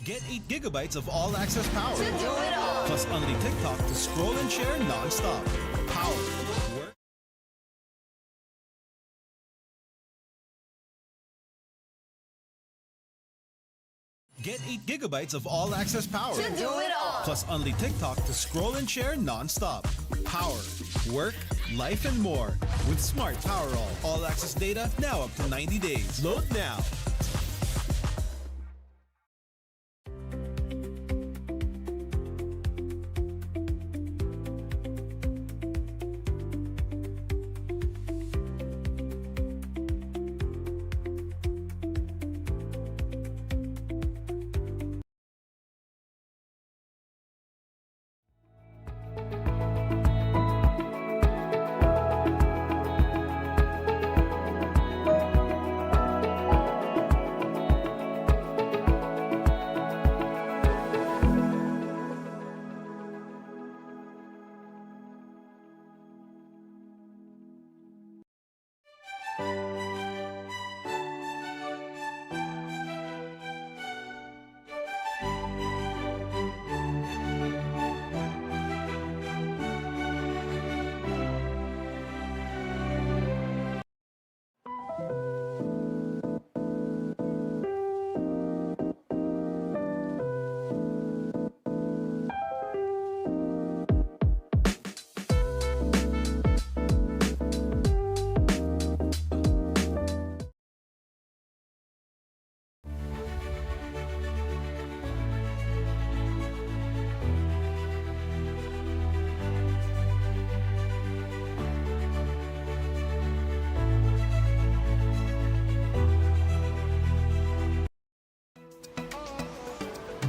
Get 8 gigabytes of all-access power. To do it all. Plus only TikTok to scroll and share non-stop. Power. Work. Get 8 gigabytes of all-access power. To do it all. Plus only TikTok to scroll and share non-stop. Power, work, life, and more. With Smart Power all-access data now up to 90 days. Load now.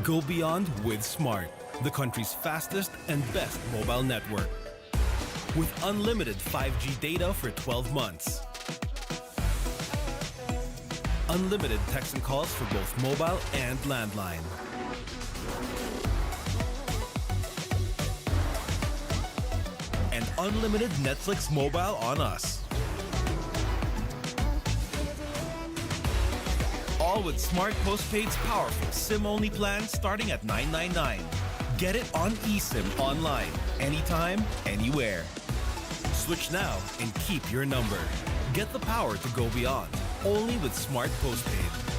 Go beyond with Smart, the country's fastest and best mobile network. With unlimited 5G data for 12 months. Unlimited text and calls for both mobile and landline. And unlimited Netflix mobile on us. All with Smart Postpaid's powerful SIM-only plan starting at $999. Get it on eSIM online, anytime, anywhere. Switch now and keep your number. Get the power to go beyond, only with Smart Postpaid.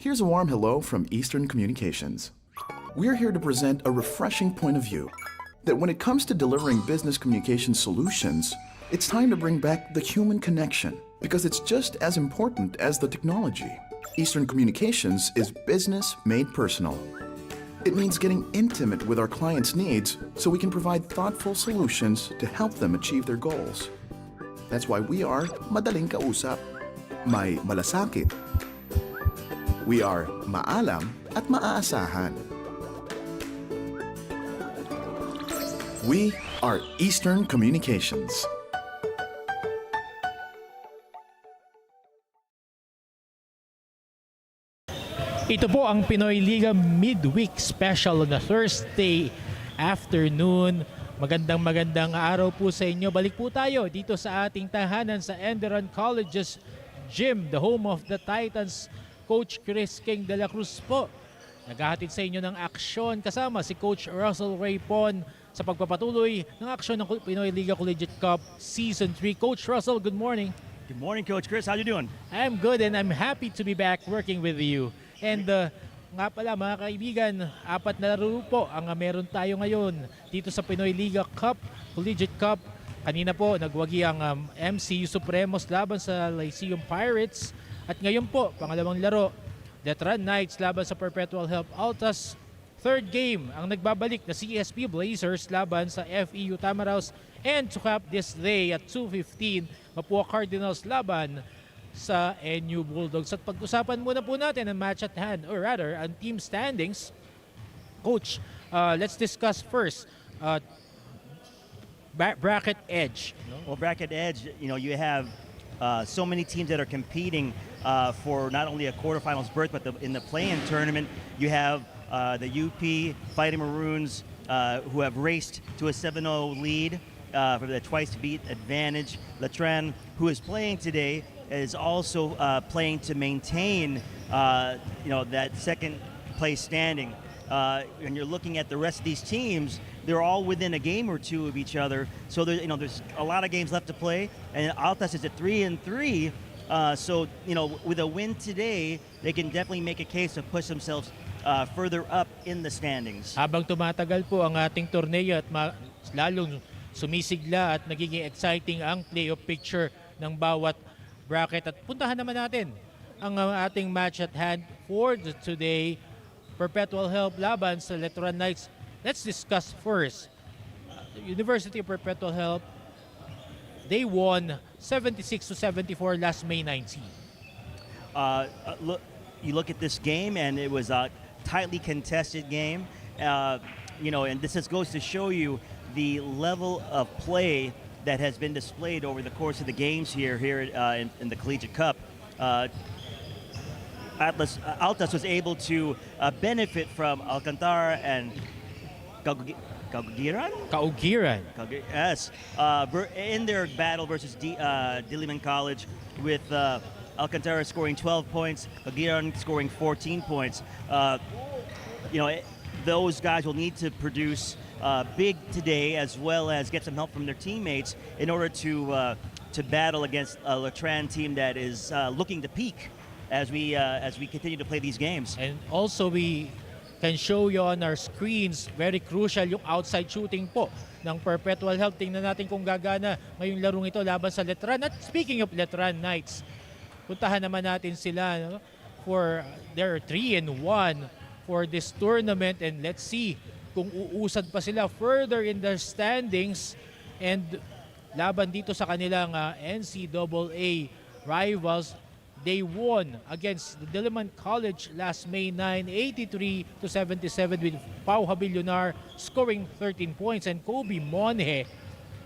Here's a warm hello from Eastern Communications. We're here to present a refreshing point of view that when it comes to delivering business communication solutions, it's time to bring back the human connection because it's just as important as the technology. Eastern Communications is business made personal. It means getting intimate with our clients' needs so we can provide thoughtful solutions to help them achieve their goals. That's why we are madaling kausap, may malasakit. We are maalam at maaasahan. We are Eastern Communications. Ito po ang Pinoy Liga Midweek Special na Thursday afternoon. Magandang araw po sa inyo. Balik po tayo dito sa ating tahanan sa ENDERUN College's Gym, the home of the Titans. Coach Chris King de la Cruz po. Naghahatid sa inyo ng aksyon kasama si Coach Russell Raypon sa pagpapatuloy ng aksyon ng Pinoy Liga Collegiate Cup Season 3. Coach Russell, good morning. Good morning, Coach Chris. How you doing? I'm good and I'm happy to be back working with you. And nga pala mga kaibigan, 4 na laro po ang meron tayo ngayon dito sa Pinoy Liga Cup, Collegiate Cup. Kanina po nagwagi ang MCU Supremos laban sa Lyceum Pirates. At ngayon po, pangalawang laro, Letran Knights laban sa Perpetual Help Altas. Third game, ang nagbabalik na CSP Blazers laban sa FEU Tamaraws. And to cap this day at 2:15, Mapua Cardinals laban sa NU Bulldogs. At pag-usapan muna po natin ang match at hand, or rather, ang team standings. Coach, let's discuss first bracket edge. Well, bracket edge, you have so many teams that are competing for not only a quarterfinals berth, but in the play-in tournament, you have the UP Fighting Maroons who have raced to a 7-0 lead for the twice-beat advantage. Letran, who is playing today, is also playing to maintain, that second place standing. And you're looking at the rest of these teams; they're all within a game or two of each other. So there's a lot of games left to play. And Altas is at 3-3. So with a win today, they can definitely make a case to push themselves further up in the standings. Habang tumatagal po ang ating torneo at lalong sumisigla at nagiging exciting ang playoff picture ng bawat bracket. At puntahan naman natin ang ating match at hand for today. Perpetual Help laban sa Letran Knights. Let's discuss first. University of Perpetual Help, they won 76-74 last May 19. You look at this game, and it was a tightly contested game. And this goes to show you the level of play that has been displayed over the course of the games here in the Collegiate Cup. Altas was able to benefit from Alcantara and Kaugiran? Yes. In their battle versus Diliman College, with Alcantara scoring 12 points, Kaugiran scoring 14 points. Those guys will need to produce big today, as well as get some help from their teammates in order to battle against a Letran team that is looking to peak as we continue to play these games. And also we can show you on our screens, very crucial yung outside shooting po ng Perpetual Help. Tingnan natin kung gagana ngayong larong ito laban sa Letran. At speaking of Letran Knights, puntahan naman natin sila for their 3-1 for this tournament, and let's see kung uusad pa sila further in their standings and laban dito sa kanilang NCAA rivals. They won against the Diliman College last May 9, 83-77, with Pau Habilionar scoring 13 points and Kobe Monhe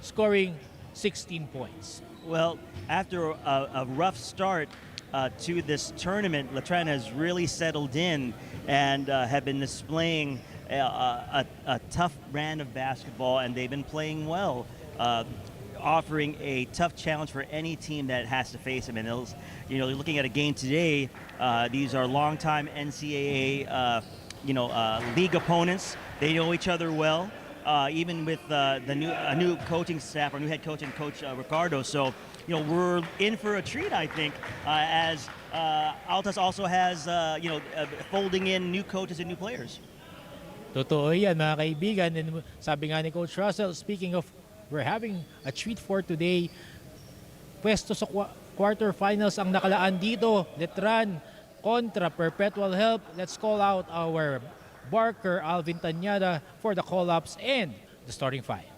scoring 16 points. Well, after a rough start to this tournament, Letran has really settled in and have been displaying a tough brand of basketball, and they've been playing well, offering a tough challenge for any team that has to face them. And looking at a game today, these are longtime NCAA league opponents. They know each other well, even with a new coaching staff, or new head coach and Coach Ricardo. So we're in for a treat, I think, as Altas also has folding in new coaches and new players. Totoo yan mga kaibigan. And sabi nga ni Coach Russell, speaking of, we're having a treat for today. Pwesto sa quarterfinals ang nakalaan dito. Letran kontra Perpetual Help. Let's call out our Barker Alvin Tanyada for the call-ups and the starting five.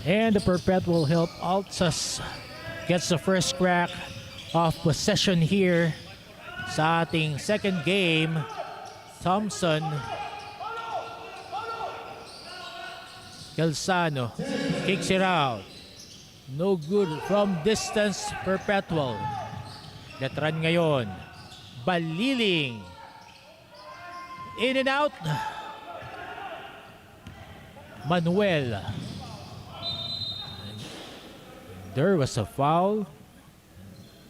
And the Perpetual Help Altas gets the first crack of possession here sa ating second game. Thompson, Galzano kicks it out. No good from distance. Perpetual. That run ngayon. Baliling. In and out. Manuel. There was a foul.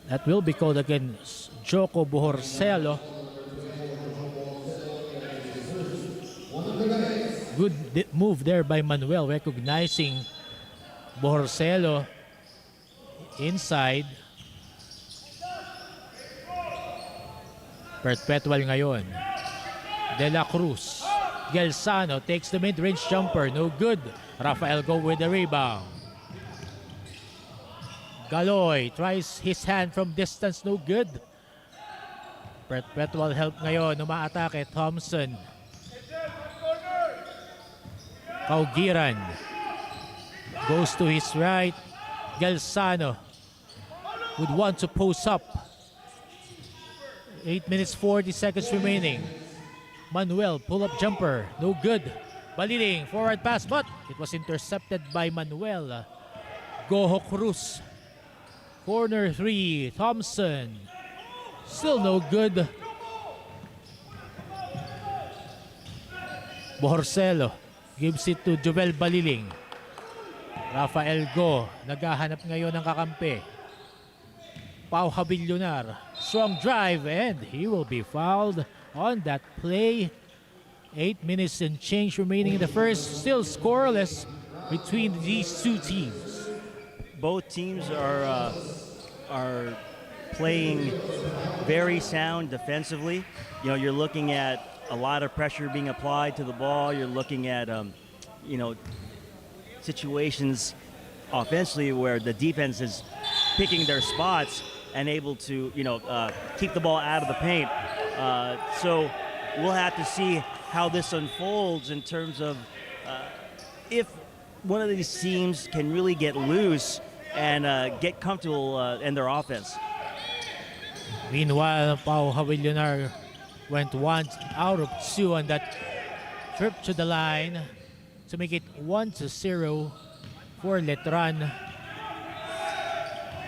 That will be called against Joko Bohorcelo. Good move there by Manuel, recognizing Bohorcelo inside. Perpetual ngayon. De La Cruz. Galzano takes the mid-range jumper. No good. Rafael go with the rebound. Galoy tries his hand from distance. No good. Perpetual Help ngayon. Umaatake. Thompson. Kaugiran goes to his right. Galzano would want to post up. 8 minutes 40 seconds remaining. Manuel pull-up jumper. No good. Baliling forward pass, but it was intercepted by Manuel. Goho Cruz. Corner 3. Thompson. Still no good. Bohorcelo gives it to Jovel Baliling. Rafael Go naghahanap ngayon ng kakampi. Pau Habillonar. Strong drive and he will be fouled on that play. 8 minutes and change remaining in the first. Still scoreless between these two teams. Both teams are playing very sound defensively. You know, you're looking at a lot of pressure being applied to the ball. You're looking at, situations offensively where the defense is picking their spots and able to, keep the ball out of the paint. So we'll have to see how this unfolds in terms of if one of these teams can really get loose and get comfortable in their offense. Meanwhile, Pau Havillonar went 1 out of 2 on that trip to the line to make it 1-0 for Letran.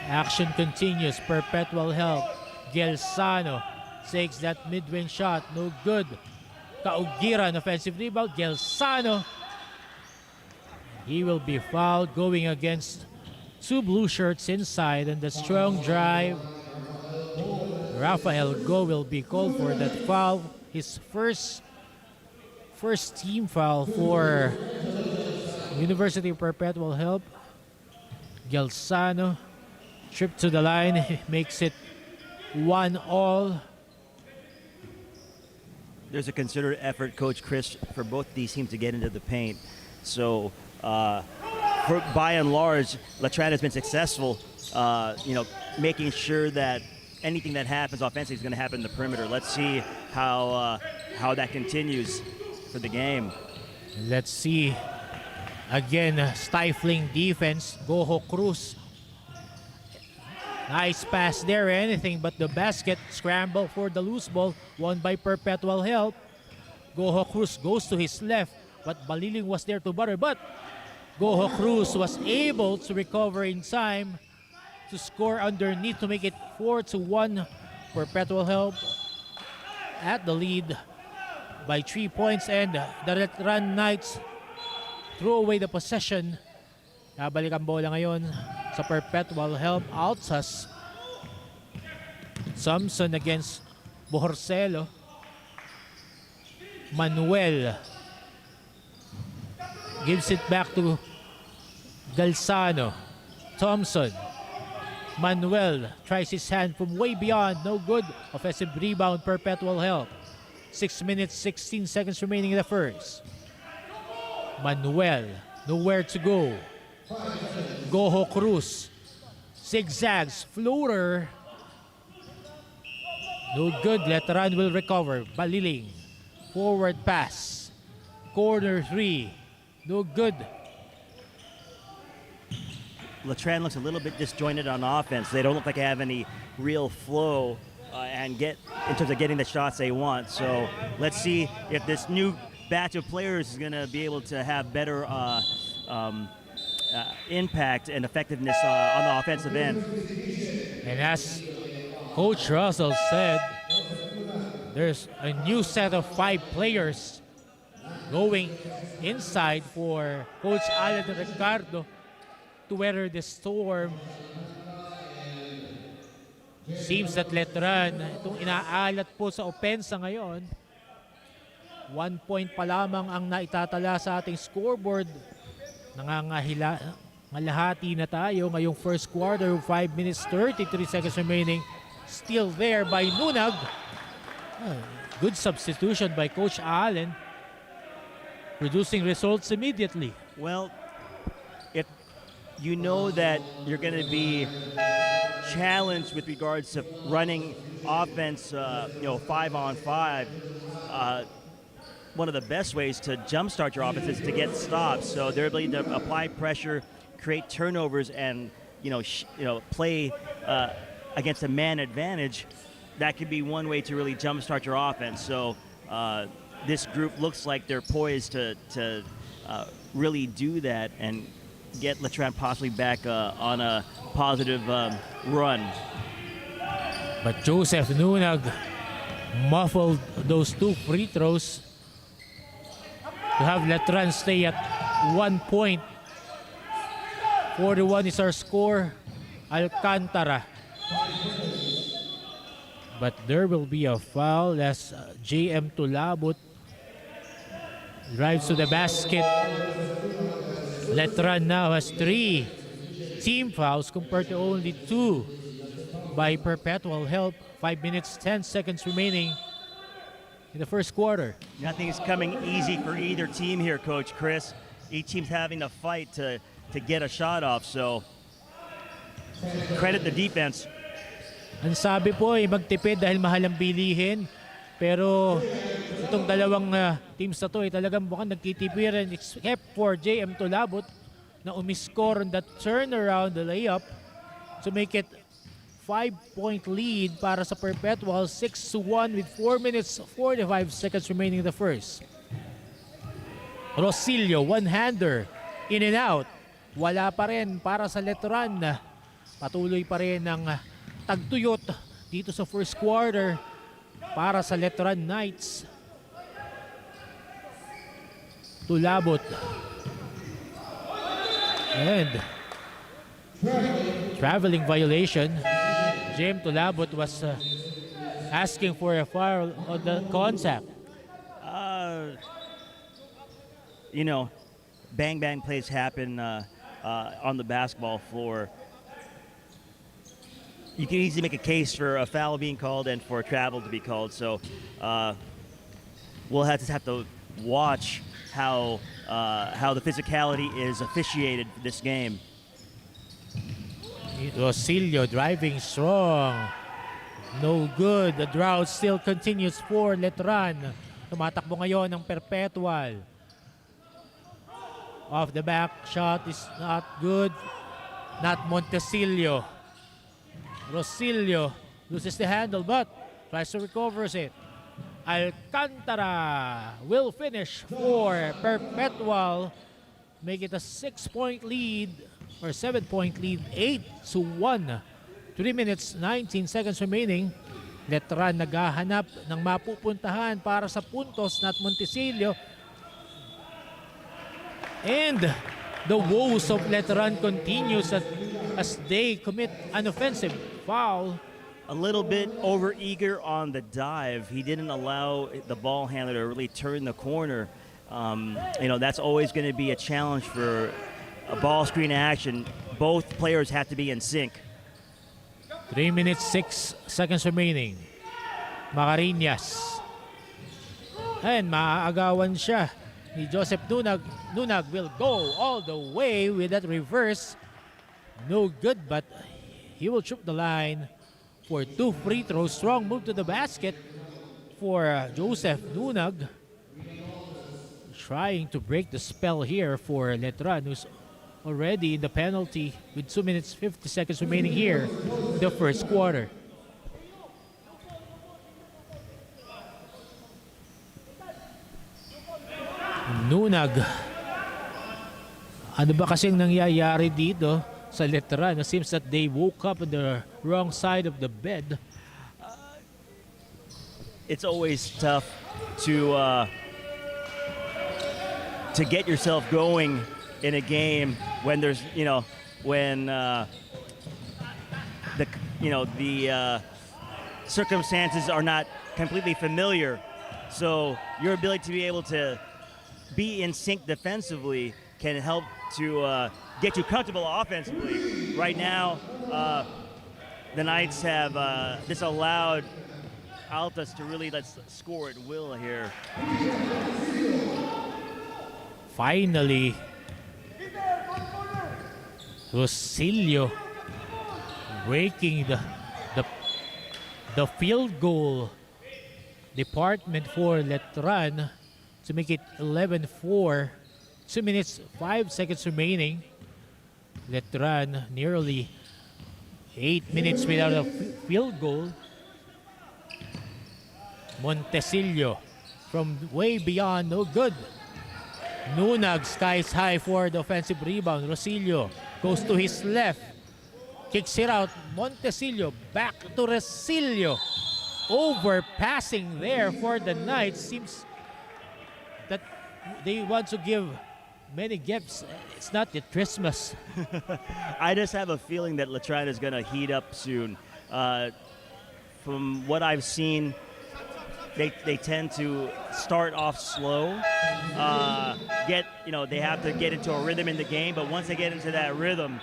Action continues. Perpetual Help. Galzano takes that mid-range shot. No good. Kaugiran offensive rebound. Galzano. He will be fouled going against 2 blue shirts inside, and the strong drive. Rafael Go will be called for that foul. His first team foul for University of Perpetual Help. Galzano trip to the line, makes it 1-all. There's a considered effort, Coach Chris, for both these teams to get into the paint. So by and large, Letran has been successful, making sure that anything that happens offensively is going to happen in the perimeter. Let's see how that continues for the game. Let's see. Again, stifling defense. Goho Cruz. Nice pass there. Anything but the basket. Scramble for the loose ball. Won by Perpetual Help. Goho Cruz goes to his left, but Baliling was there to butter. But Goho Cruz was able to recover in time to score underneath to make it 4-1. Perpetual Help at the lead by 3 points, and the Letran Knights threw away the possession. Nabalik ang bola ngayon sa Perpetual Help. Altas. Samson against Bohorcelo. Manuel gives it back to Galsano. Thompson. Manuel tries his hand from way beyond. No good. Offensive rebound, Perpetual Help. 6 minutes, 16 seconds remaining in the first. Manuel, nowhere to go. Goho Cruz. Zigzags, floater. No good. Letran will recover. Baliling. Forward pass. Corner 3. No good. Letran looks a little bit disjointed on offense. They don't look like they have any real flow and get in terms of getting the shots they want. So let's see if this new batch of players is going to be able to have better impact and effectiveness on the offensive end. And as Coach Russell said, there's a new set of 5 players going inside for Coach Alan Ricardo to weather the storm. Seems that Letran, itong inaalat po sa opensa ngayon, 1 point pa lamang ang naitatala sa ating scoreboard. Nangangalahati na tayo ngayong first quarter, 5 minutes 33 seconds remaining. Still there by Nunag. Good substitution by Coach Allen, producing results immediately. Well, if you know that you're going to be challenged with regards to running offense, 5-on-5, one of the best ways to jumpstart your offense is to get stops. So their ability to apply pressure, create turnovers, and play against a man advantage, that could be one way to really jumpstart your offense. So this group looks like they're poised to really do that and get Letran possibly back on a positive run. But Joseph Nunag muffled those 2 free throws to have Letran stay at 1 point. 41 is our score. Alcantara. But there will be a foul as JM Tulabut drives to the basket. Letran now has 3 team fouls compared to only 2 by Perpetual Help. 5 minutes, 10 seconds remaining in the first quarter. Nothing's coming easy for either team here, Coach Chris. Each team's having to fight to get a shot off, so credit the defense. Ang sabi po ay magtipid dahil mahal ang bilihin. Pero itong dalawang teams na to ay talagang mukhang nagtitipiran except for JM Tulabut na umiscore on that turnaround, the layup, to make it 5-point lead para sa Perpetual, 6-1 with 4 minutes 45 seconds remaining in the first. Rosilio, one-hander, in and out. Wala pa rin para sa Letran. Patuloy pa rin ang tagtuyot dito sa first quarter para sa Letran Knights. Tulabot. And traveling violation. James Tulabot was asking for a foul on the contact. Bang plays happen on the basketball floor. You can easily make a case for a foul being called and for a travel to be called. So we'll just have to watch how the physicality is officiated for this game. Rosilio driving strong. No good. The drought still continues for Letran. Tumatakbo ngayon ng Perpetual. Off the back shot is not good. Not Montesillo. Rosillo loses the handle but tries to recover it. Alcantara will finish for Perpetual. Make it a 6-point lead or 7-point lead, 8-1. 3 minutes, 19 seconds remaining. Letran naghahanap ng mapupuntahan para sa puntos, not Montesillo. And the woes of Letran continues as they commit an offensive foul. A little bit over-eager on the dive. He didn't allow the ball handler to really turn the corner. That's always going to be a challenge for a ball screen action. Both players have to be in sync. 3 minutes, 6 seconds remaining. Macarinas. And maaagawan siya ni Joseph Nunag. Nunag will go all the way with that reverse. No good, but he will trip the line for 2 free throws. Strong move to the basket for Joseph Nunag. Trying to break the spell here for Letran, who's already in the penalty with 2 minutes 50 seconds remaining here in the first quarter. Nunag. Ano ba kasing nangyayari dito sa Letran? It seems that they woke up on the wrong side of the bed. It's always tough to get yourself going in a game when there's, when the circumstances are not completely familiar. So your ability to be able to be in sync defensively can help to get you comfortable offensively. Right now, the Knights have disallowed Altas to really score at will here. Finally, Rosillo breaking the field goal department for Letran to make it 11-4. 2 minutes 5 seconds remaining. Letran nearly 8 minutes without a field goal. Montesillo from way beyond, no good. Nunag skies high for the offensive rebound. Rosillo goes to his left. Kicks it out. Montesillo back to Rosillo. Overpassing there for the Knights. Seems that they want to give many gifts. It's not yet Christmas. I just have a feeling that Letran is going to heat up soon. From what I've seen, they tend to start off slow. They have to get into a rhythm in the game, but once they get into that rhythm,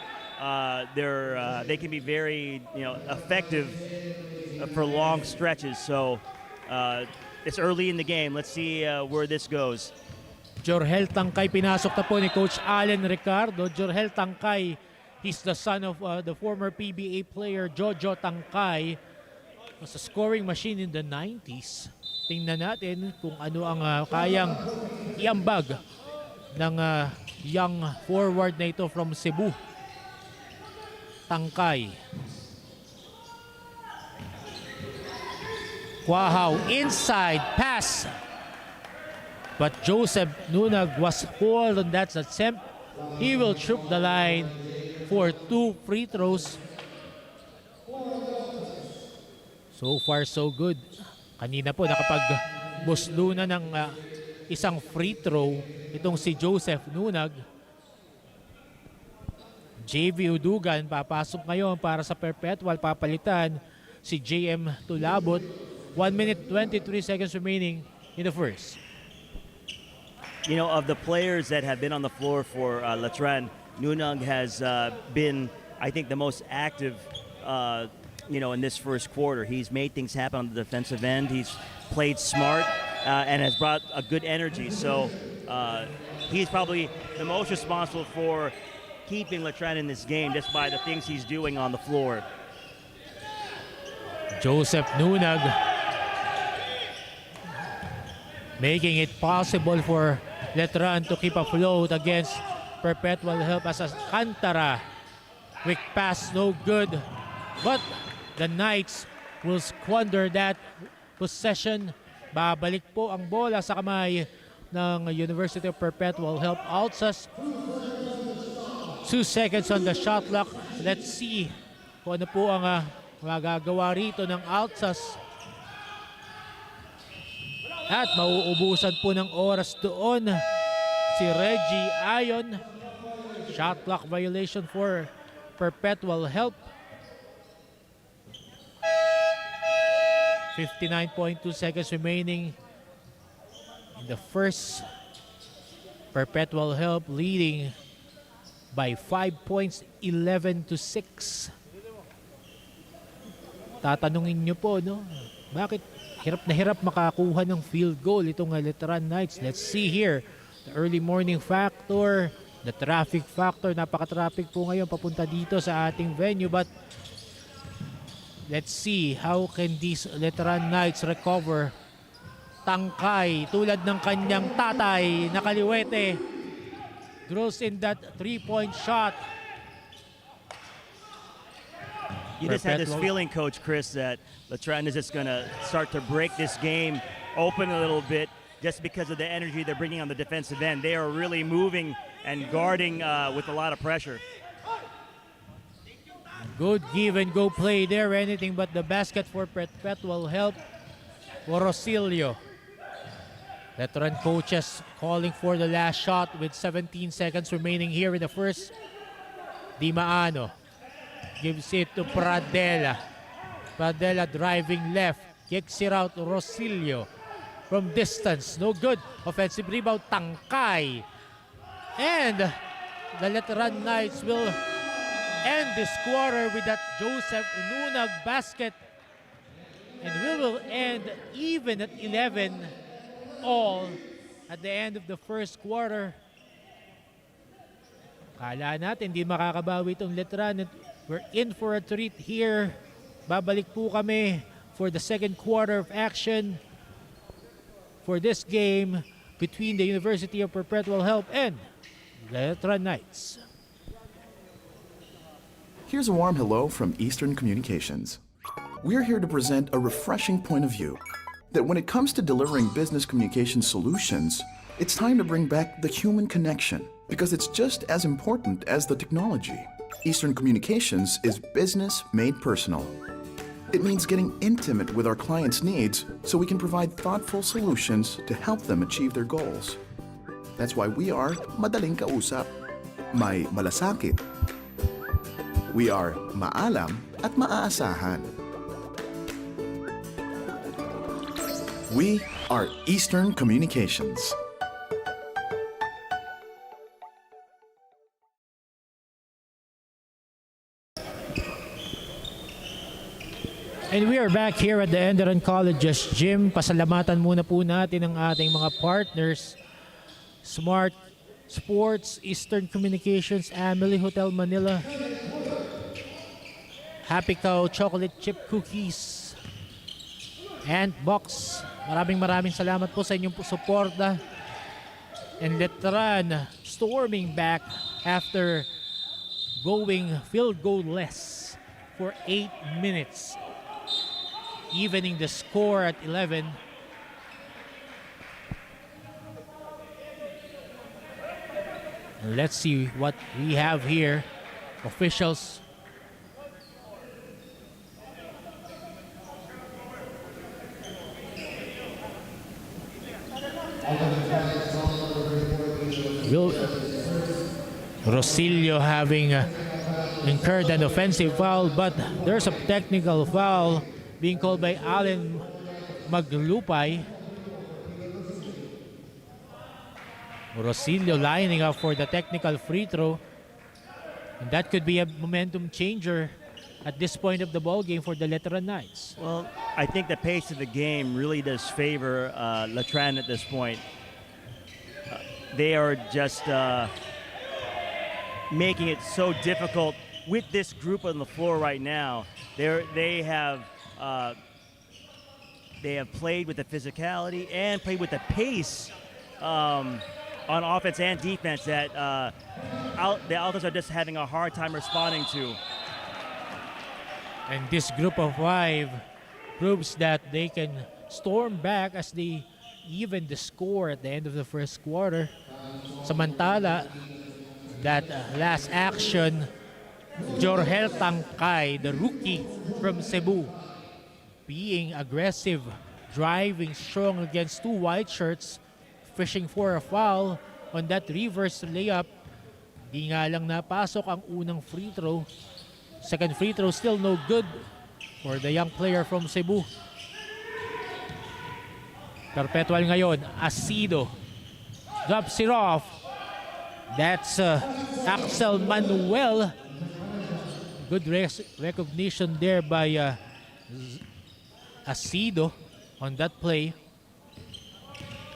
they can be very effective for long stretches. So it's early in the game. Let's see where this goes. Jorgel Tangkay pinasok na po ni Coach Allen Ricardo. Jorgel Tangkay, he's the son of the former PBA player Jojo Tangkay. Was a scoring machine in the 90s. Tingnan natin kung ano ang kayang iambag ng young forward na ito from Cebu. Tangkay. Quahaw inside pass. But Joseph Nunag was pulled on that attempt. He will trip the line for 2 free throws. So far so good. Kanina po nakapag-buslo na ng isang free throw itong si Joseph Nunag. JV Udugan papasok ngayon para sa Perpetual. Papalitan si JM Tulabot. 1 minute 23 seconds remaining in the first. Of the players that have been on the floor for Letran, Nunag has been, I think, the most active in this first quarter. He's made things happen on the defensive end. He's played smart and has brought a good energy. So he's probably the most responsible for keeping Letran in this game just by the things he's doing on the floor. Joseph Nunag making it possible for Letran to keep afloat against Perpetual Help as Alcantara. Quick pass, no good. But the Knights will squander that possession. Babalik po ang bola sa kamay ng University of Perpetual Help. Altas, 2 seconds on the shot clock. Let's see kung ano po ang magagawa rito ng Altas. At mauubusan po ng oras doon si Reggie Ayon. Shot clock violation for Perpetual Help. 59.2 seconds remaining in the first. Perpetual Help leading by 5 points, 11-6. Tatanungin nyo po, no? Bakit hirap na hirap makakuha ng field goal itong Veteran Knights? Let's see here. The early morning factor, the traffic factor. Napaka-traffic po ngayon papunta dito sa ating venue. But let's see how can these Veteran Knights recover. Tangkay, tulad ng kanyang tatay na Kaliwete, draws in that 3-point shot. You just had this feeling, Coach Chris, that Letran is just going to start to break this game open a little bit just because of the energy they're bringing on the defensive end. They are really moving and guarding with a lot of pressure. Good give and go play there. Anything but the basket for Perpetual Help. Rosilio. Veteran coaches calling for the last shot with 17 seconds remaining here in the first. Di Maano gives it to Pradella. Pradella driving left. Kicks it out to Rosilio. From distance, no good. Offensive rebound, Tangkay. And the Veteran Knights will end this quarter with that Joseph Ununag basket. And we will end even at 11 all at the end of the first quarter. Kala natin hindi makakabawi itong Letran. We're in for a treat here. Babalik po kami for the second quarter of action for this game between the University of Perpetual Help and Letran Knights. Here's a warm hello from Eastern Communications. We're here to present a refreshing point of view that when it comes to delivering business communication solutions, it's time to bring back the human connection because it's just as important as the technology. Eastern Communications is business made personal. It means getting intimate with our clients' needs so we can provide thoughtful solutions to help them achieve their goals. That's why we are madaling kausap, may malasakit. We are maalam at maaasahan. We are Eastern Communications. And we are back here at the Enderun College's gym. Pasalamatan muna po natin ang ating mga partners. Smart Sports, Eastern Communications, Amelie Hotel Manila, Happy Cow Chocolate Chip Cookies, and Box. Maraming salamat po sa inyong suporta. And Letran storming back after going field goal-less for 8 minutes. Evening the score at 11. Let's see what we have here. Officials. Rosilio having incurred an offensive foul, but there's a technical foul being called by Allen Maglupay. Rosilio lining up for the technical free throw. And that could be a momentum changer at this point of the ball game for the Letran Knights. Well, I think the pace of the game really does favor Letran at this point. They are just making it so difficult with this group on the floor right now. They have played with the physicality and played with the pace on offense and defense that the Altas are just having a hard time responding to. And this group of 5 proves that they can storm back as they even the score at the end of the first quarter. Samantala, that last action, Jorgel Tangkay, the rookie from Cebu, being aggressive, driving strong against 2 white shirts, fishing for a foul on that reverse layup. Di nga lang napasok ang unang free throw. Second free throw still no good for the young player from Cebu. Perpetual ngayon, Asido drops it off. That's Axel Manuel. Good recognition there by Asido on that play.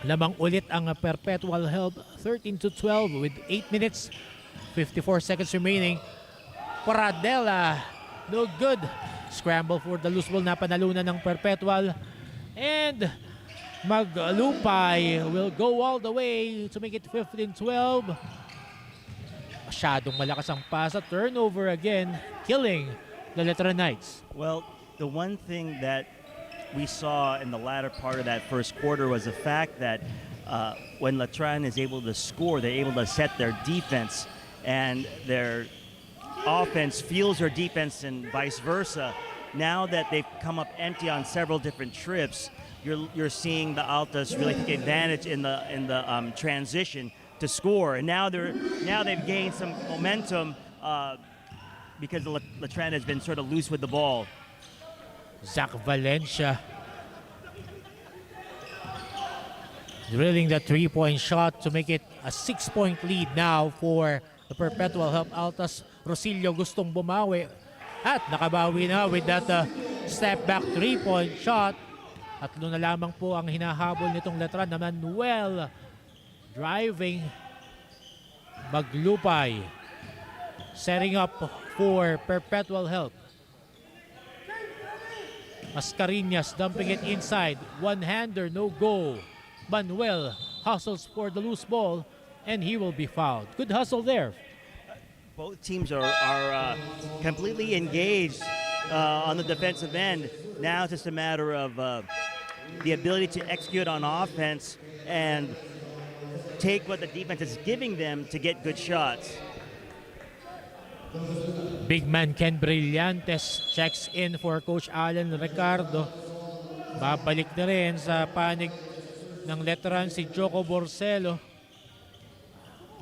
Lamang ulit ang Perpetual Help, 13-12 with 8 minutes, 54 seconds remaining. Paradela, no good. Scramble for the loose ball na panalunan ng Perpetual. And Maglupay will go all the way to make it 15-12. Masyadong malakas ang pasa. Turnover again, killing the Letran Knights. Well, the one thing that we saw in the latter part of that first quarter was the fact that when Letran is able to score, they're able to set their defense, and their offense fuels their defense and vice versa. Now that they've come up empty on several different trips, you're seeing the Altas really take advantage in the transition to score, and now they've gained some momentum because Letran has been sort of loose with the ball. Zach Valencia drilling the 3-point shot to make it a 6-point lead now for the Perpetual Help Altas. Rosillo gustong bumawi at nakabawi na with that step back 3-point shot. Tatlo na lamang po ang hinahabol nitong Letran na Manuel driving. Maglupay setting up for Perpetual Help. Mascareñas dumping it inside. One-hander, no go. Manuel hustles for the loose ball and he will be fouled. Good hustle there. Both teams are completely engaged on the defensive end. Now it's just a matter of the ability to execute on offense and take what the defense is giving them to get good shots. Big man Ken Brillantes checks in for Coach Alan Ricardo. Babalik na rin sa panig ng Letran si Joko Borcelo.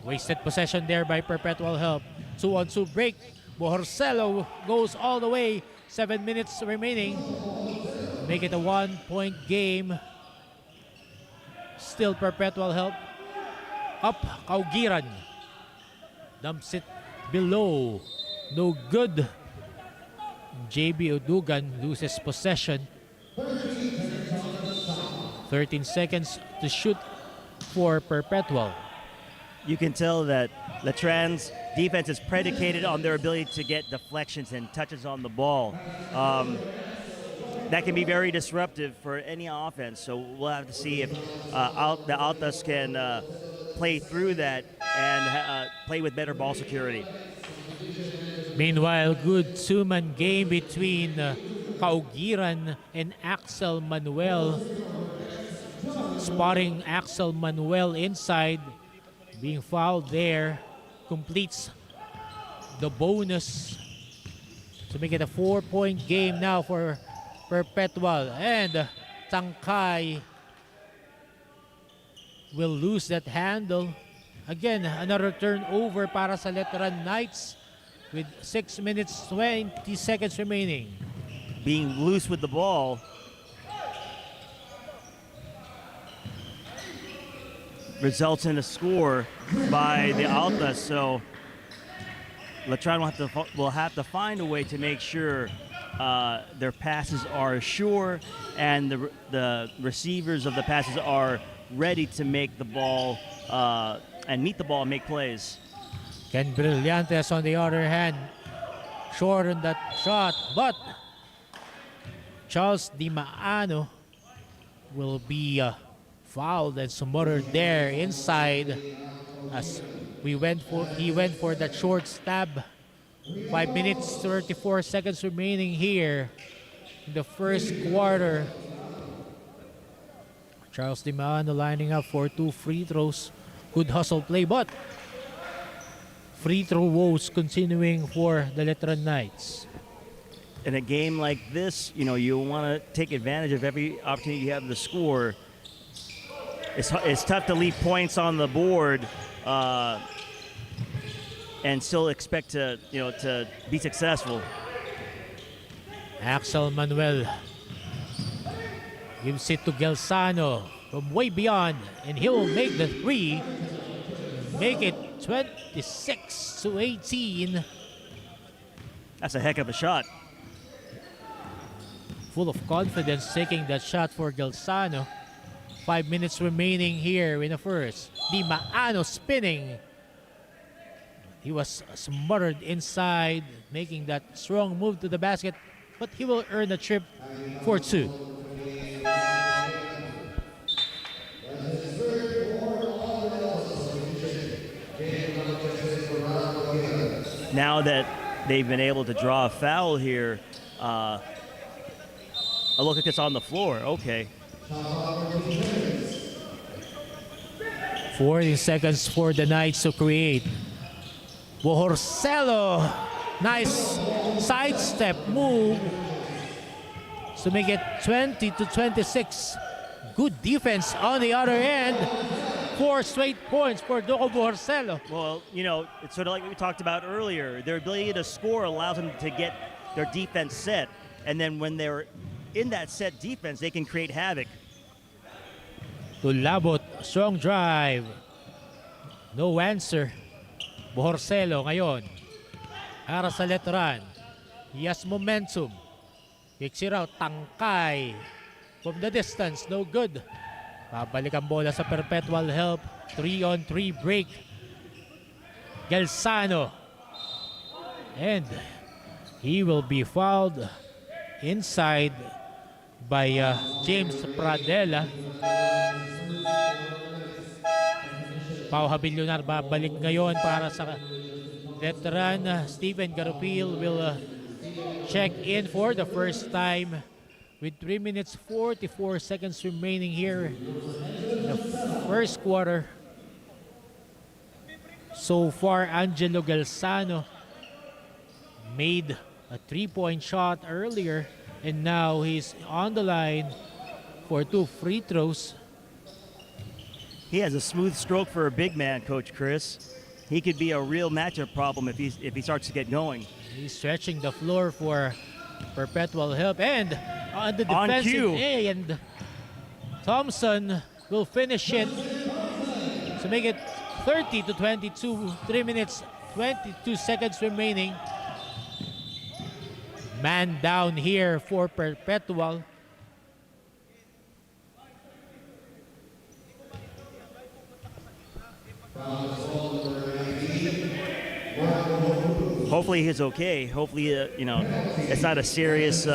Wasted possession there by Perpetual Help. 2-on-2 break. Borcelo goes all the way. 7 minutes remaining. Make it a 1-point game. Still Perpetual Help. Up, Kaugiran. Dumps it below. No good. JB Odugan loses possession. 13 seconds to shoot for Perpetual. You can tell that Letran's defense is predicated on their ability to get deflections and touches on the ball. That can be very disruptive for any offense. So we'll have to see if the Altas can play through that and play with better ball security. Meanwhile, good two-man game between Kaugiran and Axel Manuel. Spotting Axel Manuel inside, being fouled there, completes the bonus to make it a 4-point game now for Perpetual. And Tangkay will lose that handle. Again, another turnover para sa Letran Knights with 6 minutes 20 seconds remaining. Being loose with the ball results in a score by the Altas. So Letran will have to find a way to make sure their passes are sure and the receivers of the passes are ready to make the ball and meet the ball and make plays. Ken Brillantes, on the other hand, short on that shot, but Charles Di Maano will be fouled and smothered there inside as he went for that short stab. 5 minutes 34 seconds remaining here in the first quarter. Charles Di Maano lining up for 2 free throws. Good hustle play, but free throw woes continuing for the Letran Knights. In a game like this, you want to take advantage of every opportunity you have to score. It's tough to leave points on the board and still expect to be successful. Axel Manuel gives it to Gelsano from way beyond, and he will make the 3. Make it 26-18. That's a heck of a shot. Full of confidence taking that shot for Gelsano. 5 minutes remaining here in the first. Di Maano spinning. He was smothered inside, making that strong move to the basket, but he will earn a trip for 2. Now that they've been able to draw a foul here, a look at this on the floor. Okay. 40 seconds for the Knights to create. Bohorcelo, nice sidestep move to make it 20-26. Good defense on the other end. 4 straight points for Doco Bohorcelo. Well, it's sort of like we talked about earlier. Their ability to score allows them to get their defense set. And then when they're in that set defense, they can create havoc. To Labot, strong drive. No answer. Bohorcelo ngayon. Para sa Letran. He has momentum. Kicks it out. Tangkay. From the distance, no good. Babalik ang bola sa Perpetual Help. 3-on-3 break. Gelsano. And he will be fouled inside by James Pradella. Pau Habilionar babalik ngayon para sa Letran. Stephen Garupil will check in for the first time with 3 minutes 44 seconds remaining here in the first quarter. So far, Angelo Gelsano made a 3-point shot earlier, and now he's on the line for 2 free throws. He has a smooth stroke for a big man, Coach Chris. He could be a real matchup problem if he starts to get going. He's stretching the floor for Perpetual Help, and on the On defensive cue. end, Thompson will finish it to make it 30-22. 3 minutes 22 seconds remaining. Man down here for Perpetual. Hopefully he's okay. Hopefully, it's not a serious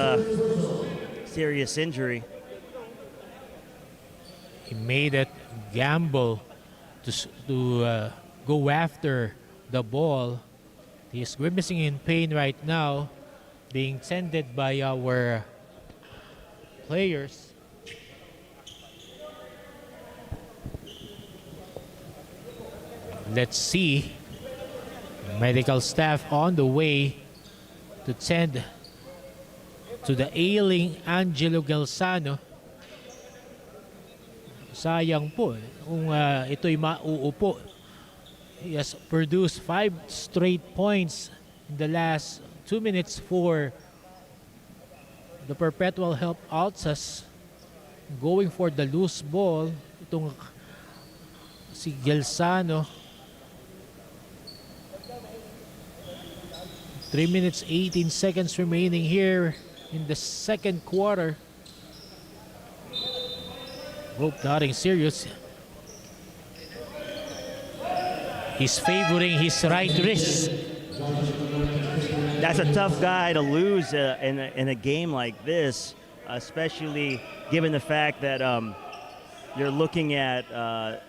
injury. He made it gamble to go after the ball. He's grimacing in pain right now, being tended by our players. Let's see. Medical staff on the way to tend to the ailing Angelo Gelsano. Sayang po kung ito'y mauupo. He has produced 5 straight points in the last 2 minutes for the Perpetual Help Altas. Going for the loose ball. Itong si Gelsano. 3 minutes 18 seconds remaining here in the second quarter. Hope nothing serious. He's favoring his right wrist. That's a tough guy to lose in a game like this, especially given the fact that you're looking at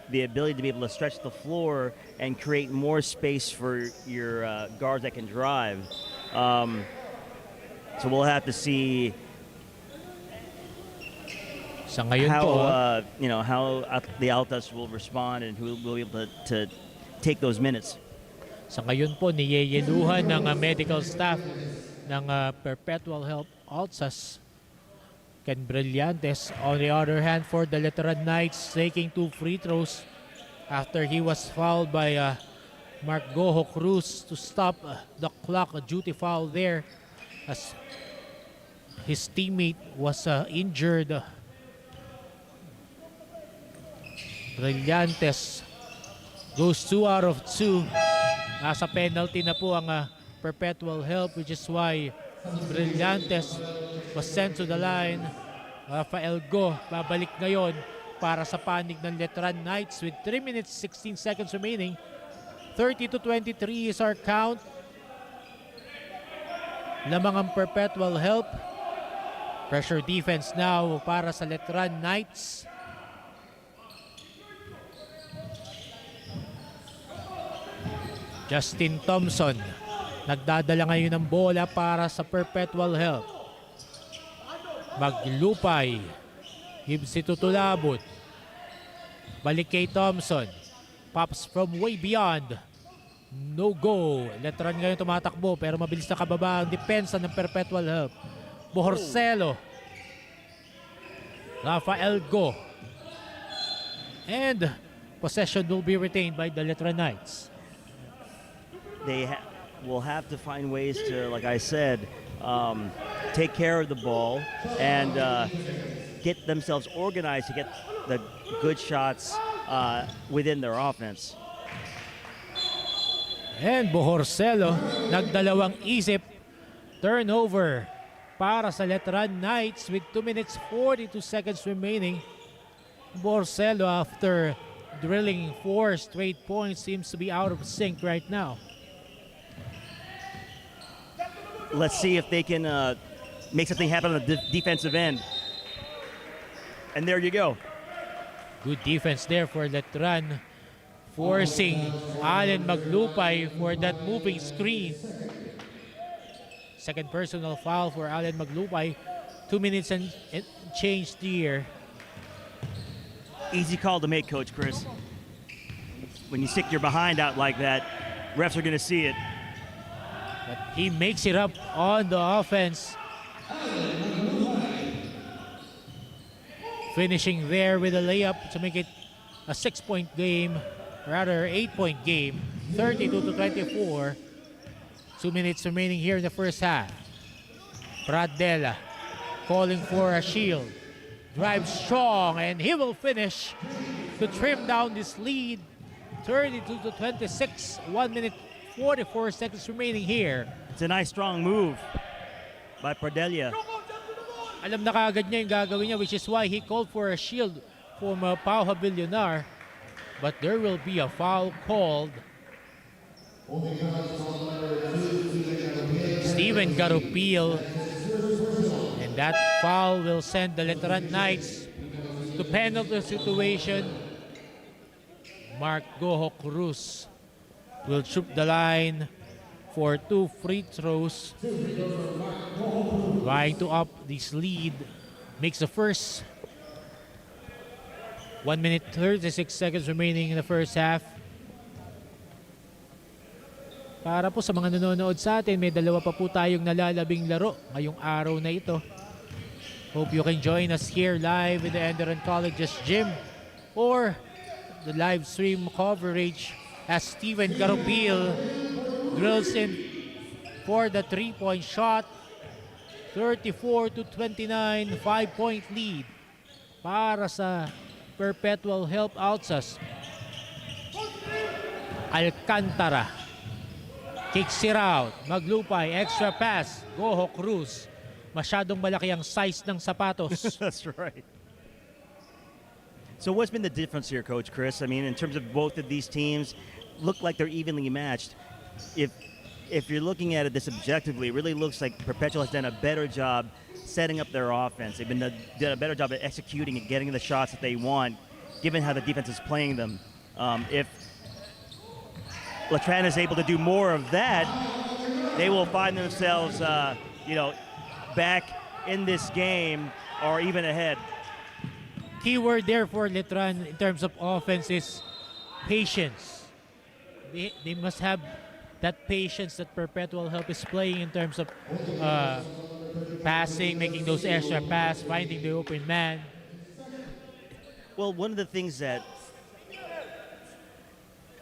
the ability to be able to stretch the floor and create more space for your guards that can drive. So we'll have to see Sa ngayon how po, how the Altas will respond and who will be able to take those minutes. sa ngayon po niyeyeluhan ng medical staff ng Perpetual Help Altas. Ken Brillantes, on the other hand, for the Veteran Knights, taking 2 free throws after he was fouled by Mark Goho Cruz to stop the clock. A duty foul there as his teammate was injured. Brillantes goes 2 out of 2. Nasa penalty na po ang Perpetual Help, which is why Brillantes was sent to the line. Rafael Go babalik ngayon para sa panig ng Veteran Knights with 3 minutes 16 seconds remaining. 30-23 is our count. Lamang ang Perpetual Help. Pressure defense now para sa Veteran Knights. Justin Thompson nagdadala ngayon ng bola para sa Perpetual Help. Maglupay. Gives it to Tulabot. Balik kay Thompson. Pops from way beyond. No go. Veteran ngayon tumatakbo pero mabilis na kababa ang depensa ng Perpetual Help. Bohorcelo. Rafael Go. And possession will be retained by the Veteran Knights. They will have to find ways to, like I said, take care of the ball and get themselves organized to get the good shots within their offense. And Bohorcelo, nagdalawang isip. Turnover para sa Veteran Knights with 2 minutes 42 seconds remaining. Bohorcelo, after drilling 4 straight points, seems to be out of sync right now. Let's see if they can make something happen on the defensive end. And there you go. Good defense there for Veteran, forcing Allen Maglupay for that moving screen. Second personal foul for Allen Maglupay. 2 minutes and change here. Easy call to make, Coach Chris. When you stick your behind out like that, refs are going to see it. But he makes it up on the offense. Finishing there with a layup to make it a 6-point game, rather 8-point game, 32-24. 2 minutes remaining here in the first half. Pradella calling for a shield. Drives strong and he will finish to trim down this lead. 32-26, 1 minute 44 seconds remaining here. It's a nice strong move by Pradella. Alam na kaagad niya yung gagawin niya, which is why he called for a shield from Pau Habilionar. But there will be a foul called. Steven Garupil. And that foul will send the Veteran Knights to penalty situation. Mark Goho Cruz will troop the line for 2 free throws. Trying to up this lead. Makes the first. 1 minute 36 seconds remaining in the first half. Para po sa mga nanonood sa atin, may dalawa pa po tayong nalalabing laro ngayong araw na ito. Hope you can join us here live in the Enderun College's gym or the live stream coverage as Steven Garupil drills in for the 3-point shot. 34-29, 5-point lead para sa Perpetual Help Altas. Alcantara kicks it out. Maglupay, extra pass. Goho Cruz. Masyadong malaki ang size ng sapatos. That's right. So what's been the difference here, Coach Chris? I mean, in terms of both of these teams, look like they're evenly matched. If you're looking at it this objectively, it really looks like Perpetual has done a better job setting up their offense. They've done a better job at executing and getting the shots that they want. given how the defense is playing them. If Letran is able to do more of that, they will find themselves, back in this game or even ahead. Keyword there for Letran in terms of offense is patience. They must have that patience that Perpetual Help is playing in terms of passing, making those extra pass, finding the open man. Well, one of the things that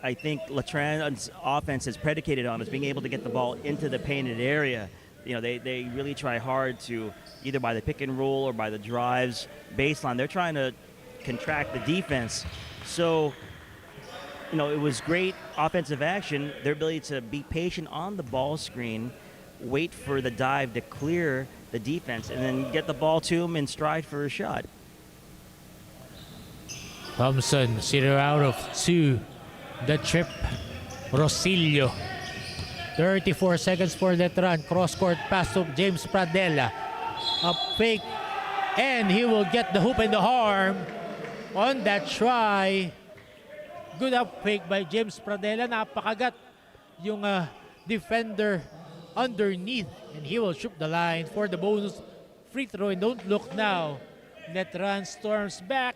I think Letran's offense is predicated on is being able to get the ball into the painted area. They really try hard to, either by the pick and roll or by the drives, baseline, they're trying to contract the defense. So, it was great offensive action, their ability to be patient on the ball screen, wait for the dive to clear the defense, and then get the ball to him and stride for a shot. Thompson, 0 out of 2. The trip, Rosillo. 34 seconds for Letran. Cross-court pass to James Pradella. A fake, and he will get the hoop and the arm on that try. Good up fake by James Pradella. Napakagat yung defender underneath, and he will shoot the line for the bonus free throw. And don't look now. Letran storms back.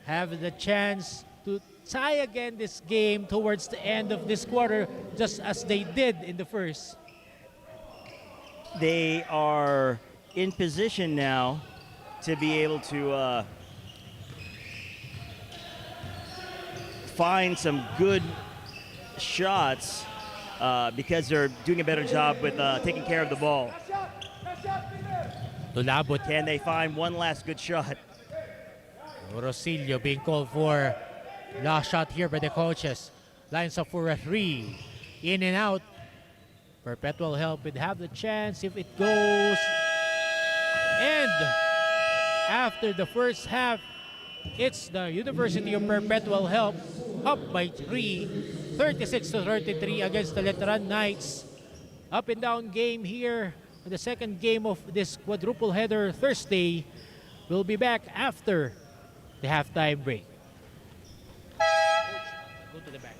Have the chance to tie again this game towards the end of this quarter, just as they did in the first. They are in position now to be able to find some good shots because they're doing a better job with taking care of the ball. Lulabot. Can they find one last good shot? Rosillo being called for last shot here by the coaches. Lines up for a 3. In and out. Perpetual Help would have the chance if it goes. And after the first half, it's the University of Perpetual Help up by 3, 36-33 against the Letran Knights. Up and down game here. The second game of this quadruple header Thursday. We'll be back after the halftime break. Go to the back.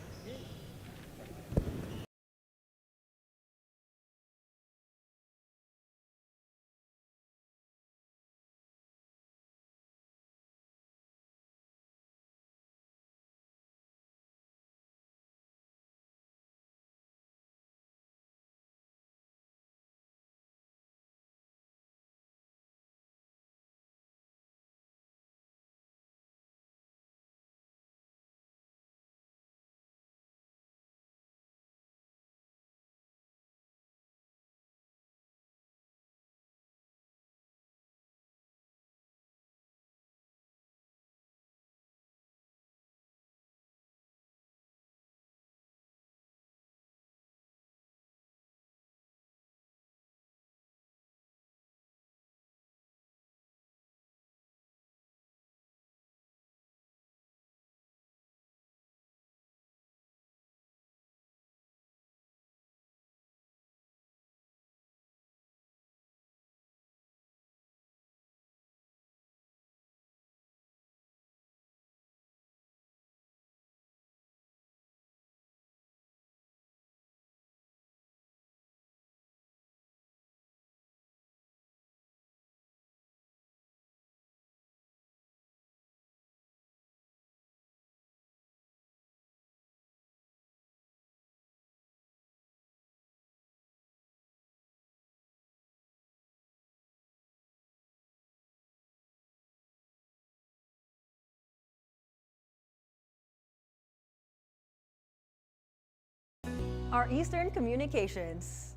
Our Eastern Communications.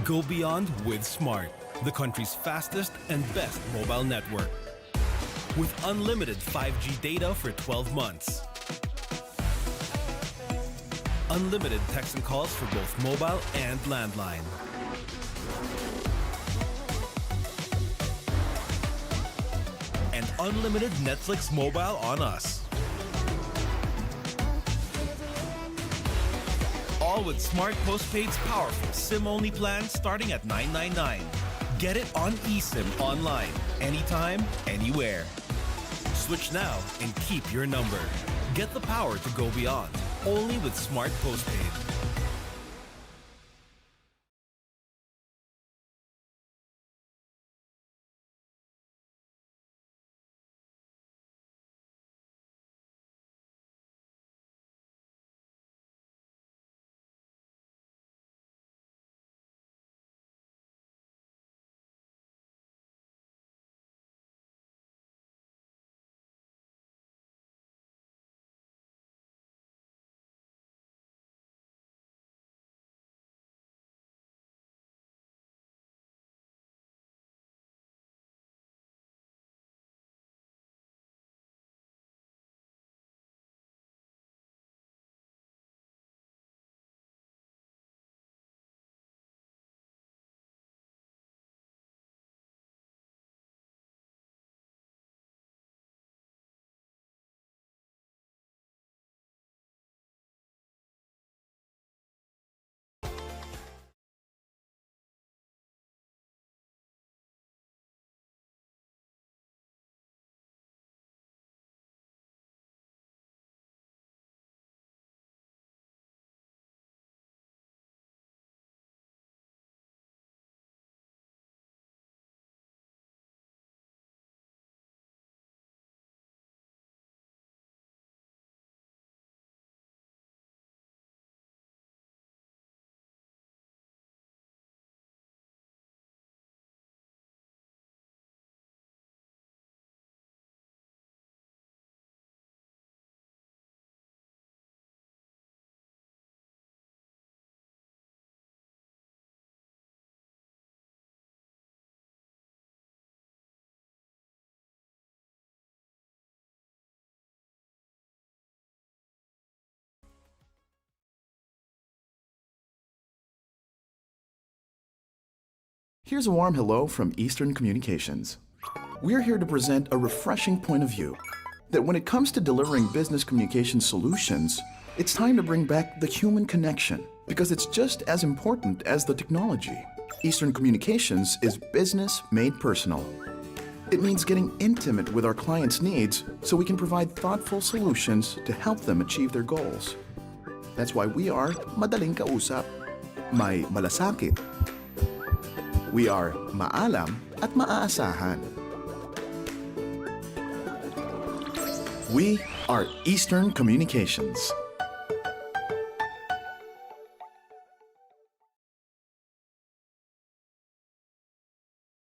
Go beyond with Smart, the country's fastest and best mobile network. With unlimited 5G data for 12 months. Unlimited text and calls for both mobile and landline. And unlimited Netflix mobile on us. All with Smart Postpaid's powerful SIM-only plan starting at $999. Get it on eSIM online, anytime, anywhere. Switch now and keep your number. Get the power to go beyond, only with Smart Postpaid. Here's a warm hello from Eastern Communications. We're here to present a refreshing point of view that when it comes to delivering business communication solutions, it's time to bring back the human connection because it's just as important as the technology. Eastern Communications is business made personal. It means getting intimate with our clients' needs so we can provide thoughtful solutions to help them achieve their goals. That's why we are madaling kausap, may malasakit. We are maalam at maaasahan. We are Eastern Communications.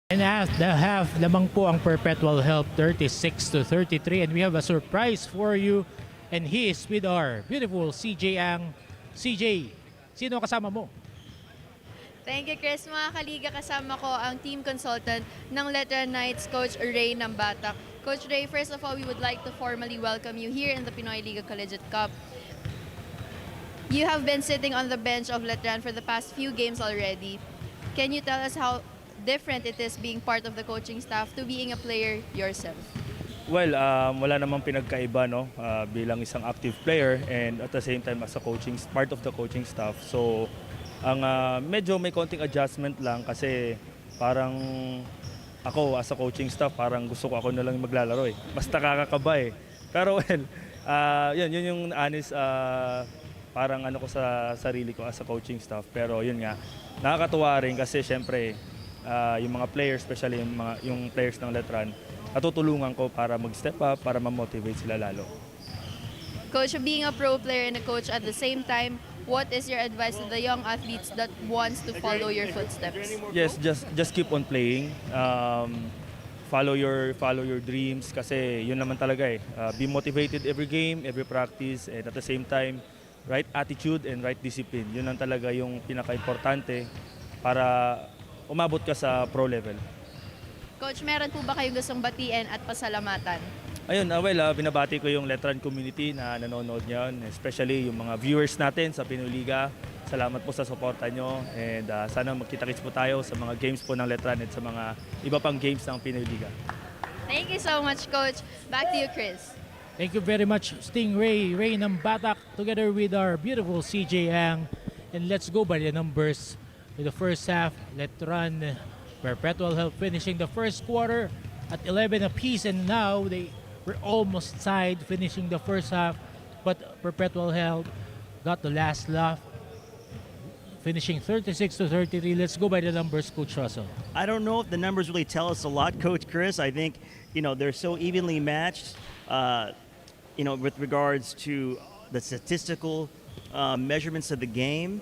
And at the half, lamang po ang Perpetual Help 36-33, and we have a surprise for you. And he is with our beautiful CJ Ang. CJ, sino kasama mo? Thank you, Chris. Mga kaliga, kasama ko ang team consultant ng Letra Knights, Coach Ray ng Batak. Coach Ray, first of all, we would like to formally welcome you here in the PINOYLIGA Collegiate Cup. You have been sitting on the bench of Letran for the past few games already. Can you tell us how different it is being part of the coaching staff to being a player yourself? Well, wala namang pinagkaiba, no? Bilang isang active player and at the same time as a part of the coaching staff. So, ang medyo may konting adjustment lang kasi parang ako as a coaching staff, parang gusto ko ako na lang maglalaro eh. Basta kakakaba eh. Pero well, yun yung honest parang ano ko sa sarili ko as a coaching staff. Pero yun nga, nakakatuwa rin kasi syempre yung mga players, especially yung players ng Letran, natutulungan ko para mag-step up, para ma-motivate sila lalo. Coach, being a pro player and a coach at the same time, what is your advice to the young athletes that wants to follow your footsteps? Yes, just keep on playing. Follow your dreams kasi yun naman talaga eh. Be motivated every game, every practice, and at the same time, right attitude and right discipline. Yun lang talaga yung pinaka-importante para umabot ka sa pro level. Coach, meron po ba kayong gustong batiin at pasalamatan? Ayun, binabati ko yung Letran community na nanonood ngayon, especially yung mga viewers natin sa Pinoyliga. Salamat po sa suporta nyo and sana magkita-kits po tayo sa mga games po ng Letran at sa mga iba pang games ng Pinoyliga. Thank you so much, Coach. Back to you, Chris. Thank you very much, Stingray, Ray ng Batak, together with our beautiful CJ Ang. And let's go by the numbers. In the first half, Letran, Perpetual Help finishing the first quarter at 11 apiece, and now they were almost tied finishing the first half, but Perpetual Help got the last laugh, finishing 36-33. Let's go by the numbers, Coach Russell. I don't know if the numbers really tell us a lot, Coach Chris. I think, they're so evenly matched, with regards to the statistical measurements of the game.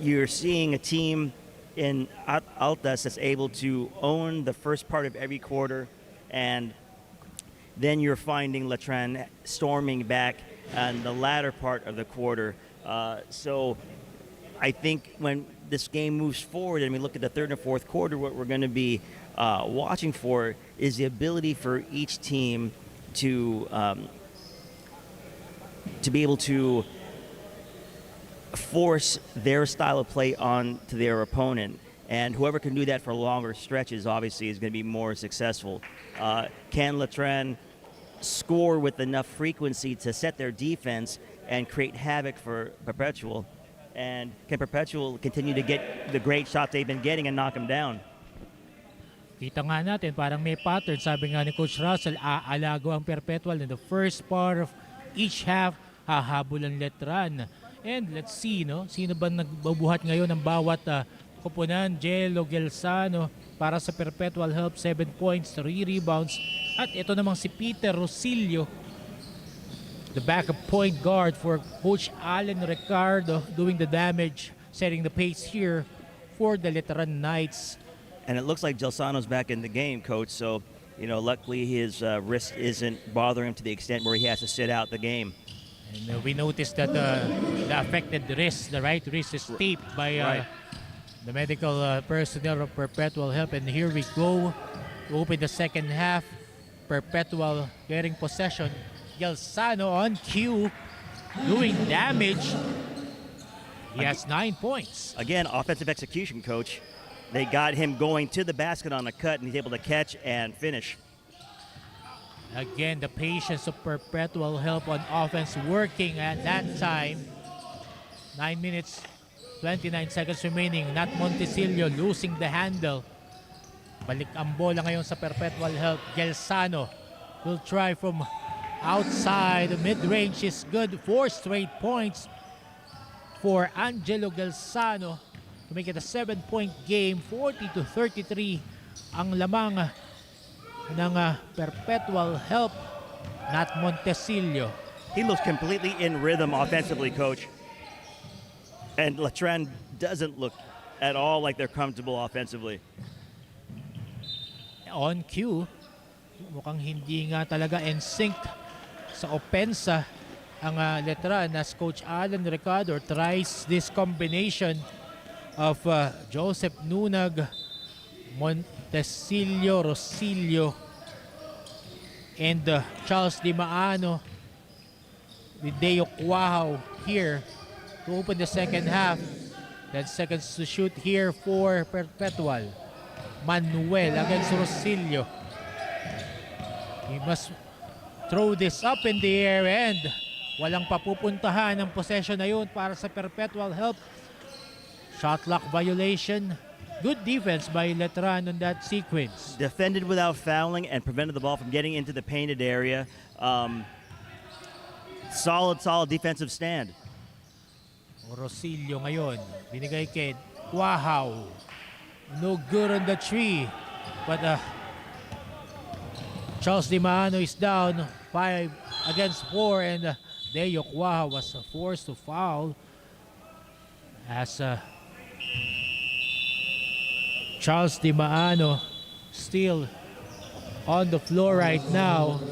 You're seeing a team in Altas that's able to own the first part of every quarter, and then you're finding Letran storming back in the latter part of the quarter. So I think when this game moves forward and we look at the third and fourth quarter, what we're going to be watching for is the ability for each team to be able to force their style of play on to their opponent. And whoever can do that for longer stretches, obviously, is going to be more successful. Can Letran score with enough frequency to set their defense and create havoc for Perpetual? And can Perpetual continue to get the great shots they've been getting and knock them down? Kita nga natin, parang may pattern. Sabi nga ni Coach Russell, aalago ang Perpetual in the first part of each half, hahabol ang Letran. And let's see, sino ba nagbabuhat ngayon ng bawat koponan? Jello Gelsano para sa Perpetual Help, 7 points, 3 rebounds. At ito namang si Peter Rosillo, the backup point guard for Coach Allen Ricardo, doing the damage, setting the pace here for the Letran Knights. And it looks like Gelsano's back in the game, Coach. So, luckily his wrist isn't bothering him to the extent where he has to sit out the game. And we noticed that the affected wrist, the right wrist, is taped by the medical personnel of Perpetual Help. And here we go to open the second half. Perpetual getting possession. Gelsano on cue, doing damage. He has 9 points. Again, offensive execution, Coach. They got him going to the basket on a cut, and he's able to catch and finish. Again, the patience of Perpetual Help on offense working at that time. 9 minutes, 29 seconds remaining. Nat Montesillo losing the handle. Balik ang bola ngayon sa Perpetual Help. Gelsano will try from outside. The mid-range is good. 4 straight points for Angelo Gelsano to make it a 7-point game. 40-33 ang lamang ng Perpetual Help. Nat Montesillo. He looks completely in rhythm offensively, Coach. And Letran doesn't look at all like they're comfortable offensively. On cue, mukhang hindi nga talaga in sync sa opensa ang Letran, as Coach Alan Ricardo tries this combination of Joseph Nunag, Montesillo, Rosillo, and Charles Di Maano with Deo Cuajo here to open the second half. 10 seconds to shoot here for Perpetual. Manuel against Rosillo. He must throw this up in the air, and walang papupuntahan ng possession na yun para sa Perpetual Help. Shot clock violation. Good defense by Letran on that sequence. Defended without fouling and prevented the ball from getting into the painted area. Solid defensive stand. Rosillo ngayon, binigay kay Cuajo. No good on the tree. But Charles Di Maano is down 5 against 4, and Deo Cuajo was forced to foul as Charles Di Maano still on the floor right now.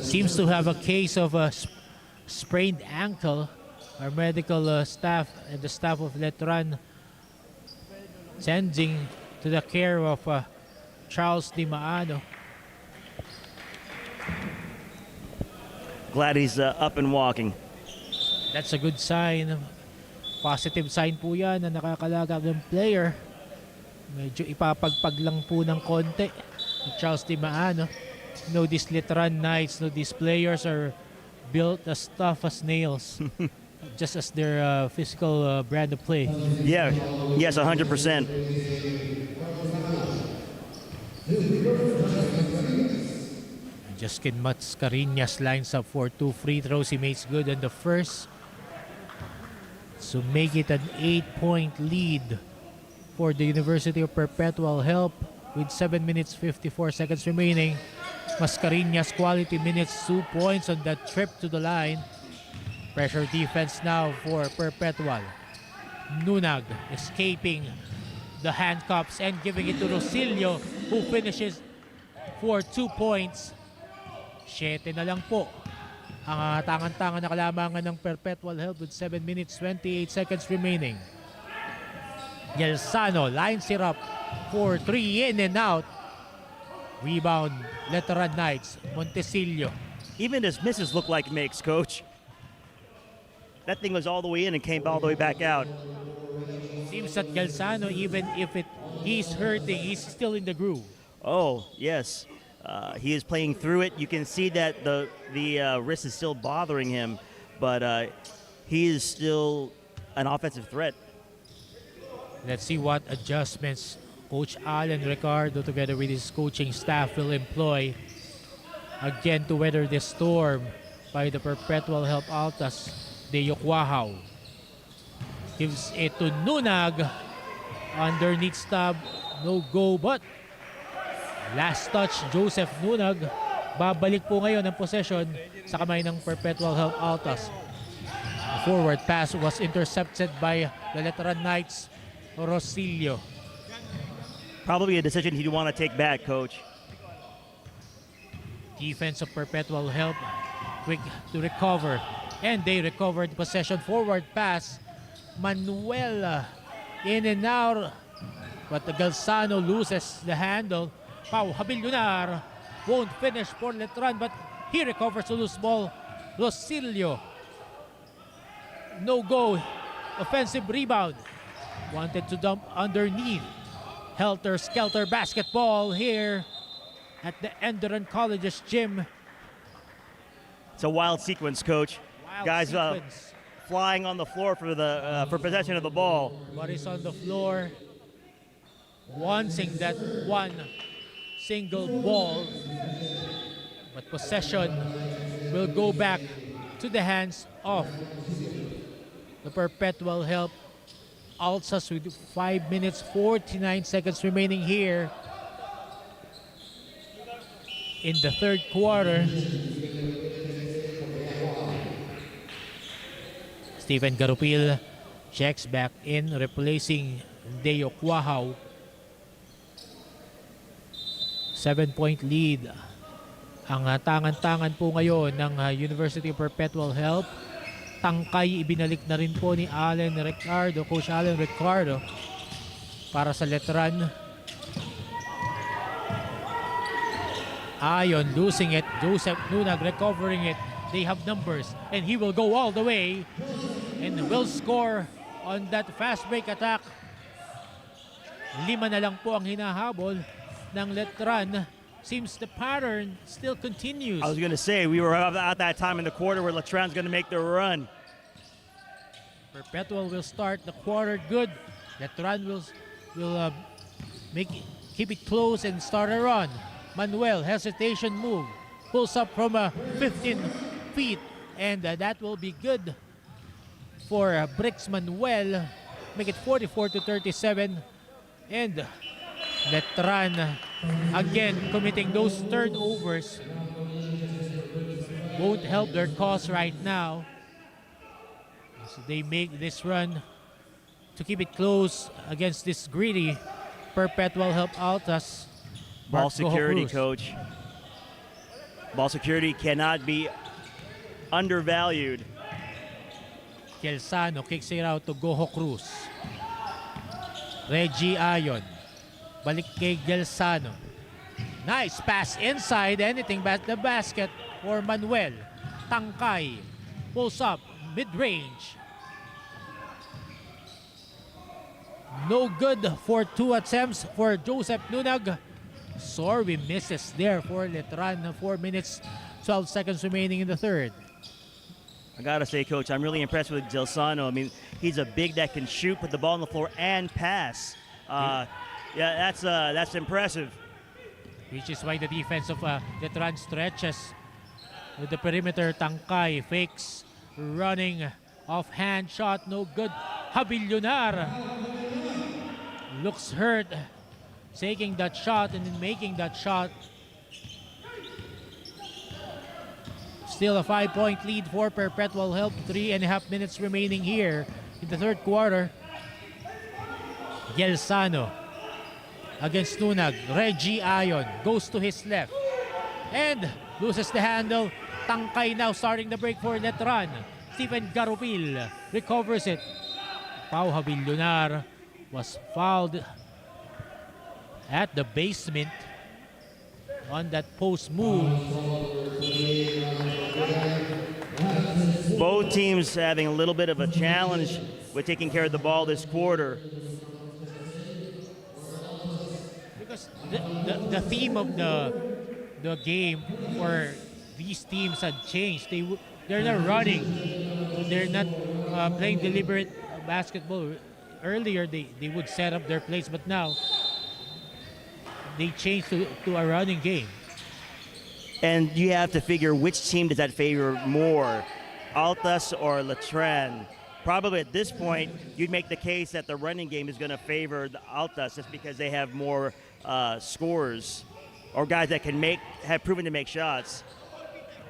Seems to have a case of a sprained ankle. Our medical staff and the staff of Letran sending to the care of Charles Di Maano. Glad he's up and walking. That's a good sign. Positive sign po yan na nakakalagak ng player. Medyo ipapagpag lang po ng konti ni Charles Di Maano. These Letran Knights, these players are built as tough as nails. just as their physical brand of play. Yeah, yes, 100%. Justin Mascareñas lines up for 2 free throws. He makes good on the first. So make it an 8-point lead for the University of Perpetual Help with 7 minutes 54 seconds remaining. Mascareñas quality minutes, 2 points on that trip to the line. Pressure defense now for Perpetual. Nunag escaping the handcuffs and giving it to Rosilio, who finishes for 2 points. 7 na lang po ang tangan-tangan na kalamangan ng Perpetual Help with 7 minutes 28 seconds remaining. Gelsano lines it up for 3, in and out. Rebound, Veteran Knights, Montesillo. Even his misses look like makes, Coach. That thing was all the way in and came all the way back out. Seems that Gelsano, even if he's hurting, he's still in the groove. Oh, yes. He is playing through it. You can see that the wrist is still bothering him, but he is still an offensive threat. Let's see what adjustments Coach Alan Ricardo together with his coaching staff will employ again to weather this storm by the Perpetual Help Altas de Yokwahao. Gives it to Nunag. Underneath stab, no go, but last touch, Joseph Nunag. Babalik po ngayon ang possession sa kamay ng Perpetual Help Altas. The forward pass was intercepted by the Veteran Knights, Rosilio. Probably a decision he'd want to take back, Coach. Defense of Perpetual Help, quick to recover. And they recovered possession. Forward pass, Manuel in and out. But the Gelsano loses the handle. Pau Habilionar won't finish for Letran, but he recovers the loose ball. Rosilio. No go. Offensive rebound. Wanted to dump underneath. Helter-skelter basketball here at the Enderun College's gym. It's a wild sequence, Coach. Wild Guys sequence. flying on the floor for possession of the ball. What is on the floor? Wanting that one single ball. But possession will go back to the hands of the Perpetual Help Altas with 5 minutes 49 seconds remaining here in the third quarter. Stephen Garupil checks back in, replacing Deo Quahao. 7-point lead ang tangan-tangan po ngayon ng University of Perpetual Help. Tangkay ibinalik na rin po ni Allen Ricardo, Coach Allen Ricardo, para sa Letran. Ayon losing it, Joseph Nunag recovering it. They have numbers and he will go all the way and will score on that fast break attack. 5 na lang po ang hinahabol ng Letran. Seems the pattern still continues. I was going to say, we were at that time in the quarter where Letran's going to make their run. Perpetual will start the quarter good. Letran will keep it close and start a run. Manuel, hesitation move. Pulls up from 15 feet and that will be good for Bricks Manuel. Make it 44-37 and Letran again committing those turnovers won't help their cause right now. So they make this run to keep it close against this greedy Perpetual Help Altas. Ball security, Cruz. Coach. Ball security cannot be undervalued. Gelsano kicks it out to Goho Cruz. Reggie Ayon. Balik kay Gelsano. Nice pass inside. Anything but the basket for Manuel. Tangkay. Pulls up. Mid-range. No good for 2 attempts for Joseph Nunag. Sorry misses there for Letran. 4 minutes, 12 seconds remaining in the third. I gotta say, Coach, I'm really impressed with Gelsano. I mean, he's a big that can shoot, put the ball on the floor, and pass. Yeah, that's impressive. Which is why the defense of Letran stretches with the perimeter. Tangkay fakes, running offhand shot, no good. Habillonar looks hurt, taking that shot and then making that shot. Still a 5-point lead for Perpetual Help. 3.5 minutes remaining here in the third quarter. Gelsano against Nunag. Reggie Ayon goes to his left and loses the handle. Tangkay now starting the break for Letran. Stephen Garupil recovers it. Pau Habillonar was fouled at the basement on that post move. Both teams having a little bit of a challenge with taking care of the ball this quarter. Because the theme of the game for these teams had changed. They're not running. They're not playing deliberate basketball. Earlier, they would set up their plays, but now they changed to a running game. And you have to figure which team does that favor more, Altas or Letran. Probably at this point, you'd make the case that the running game is going to favor the Altas just because they have more scorers or guys that have proven to make shots.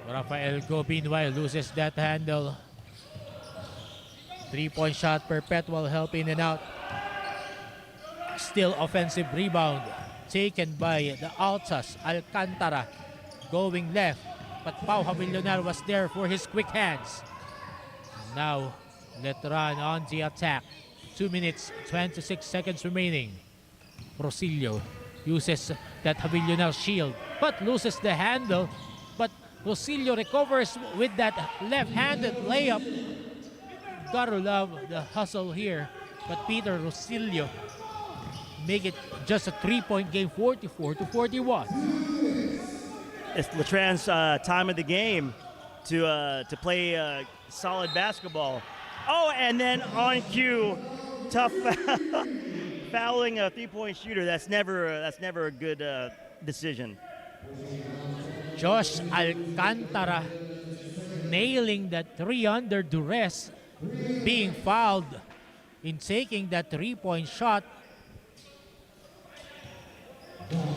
Rafael Go, meanwhile, loses that handle. 3-point shot, Perpetual Help in and out. Still offensive rebound taken by the Altas. Alcantara going left, but Pau Habillonar was there for his quick hands. Now Letran on the attack. 2 minutes, 26 seconds remaining. Rosillo uses that Habillonar shield, but loses the handle. But Rosillo recovers with that left-handed layup. Gotta love the hustle here. But Peter Rosillo make it just a 3-point game, 44-41. It's Letran's time of the game to play solid basketball. Oh, and then on cue, tough fouling a 3-point shooter. That's never a good decision. Josh Alcantara nailing that 3 under duress, being fouled in taking that 3-point shot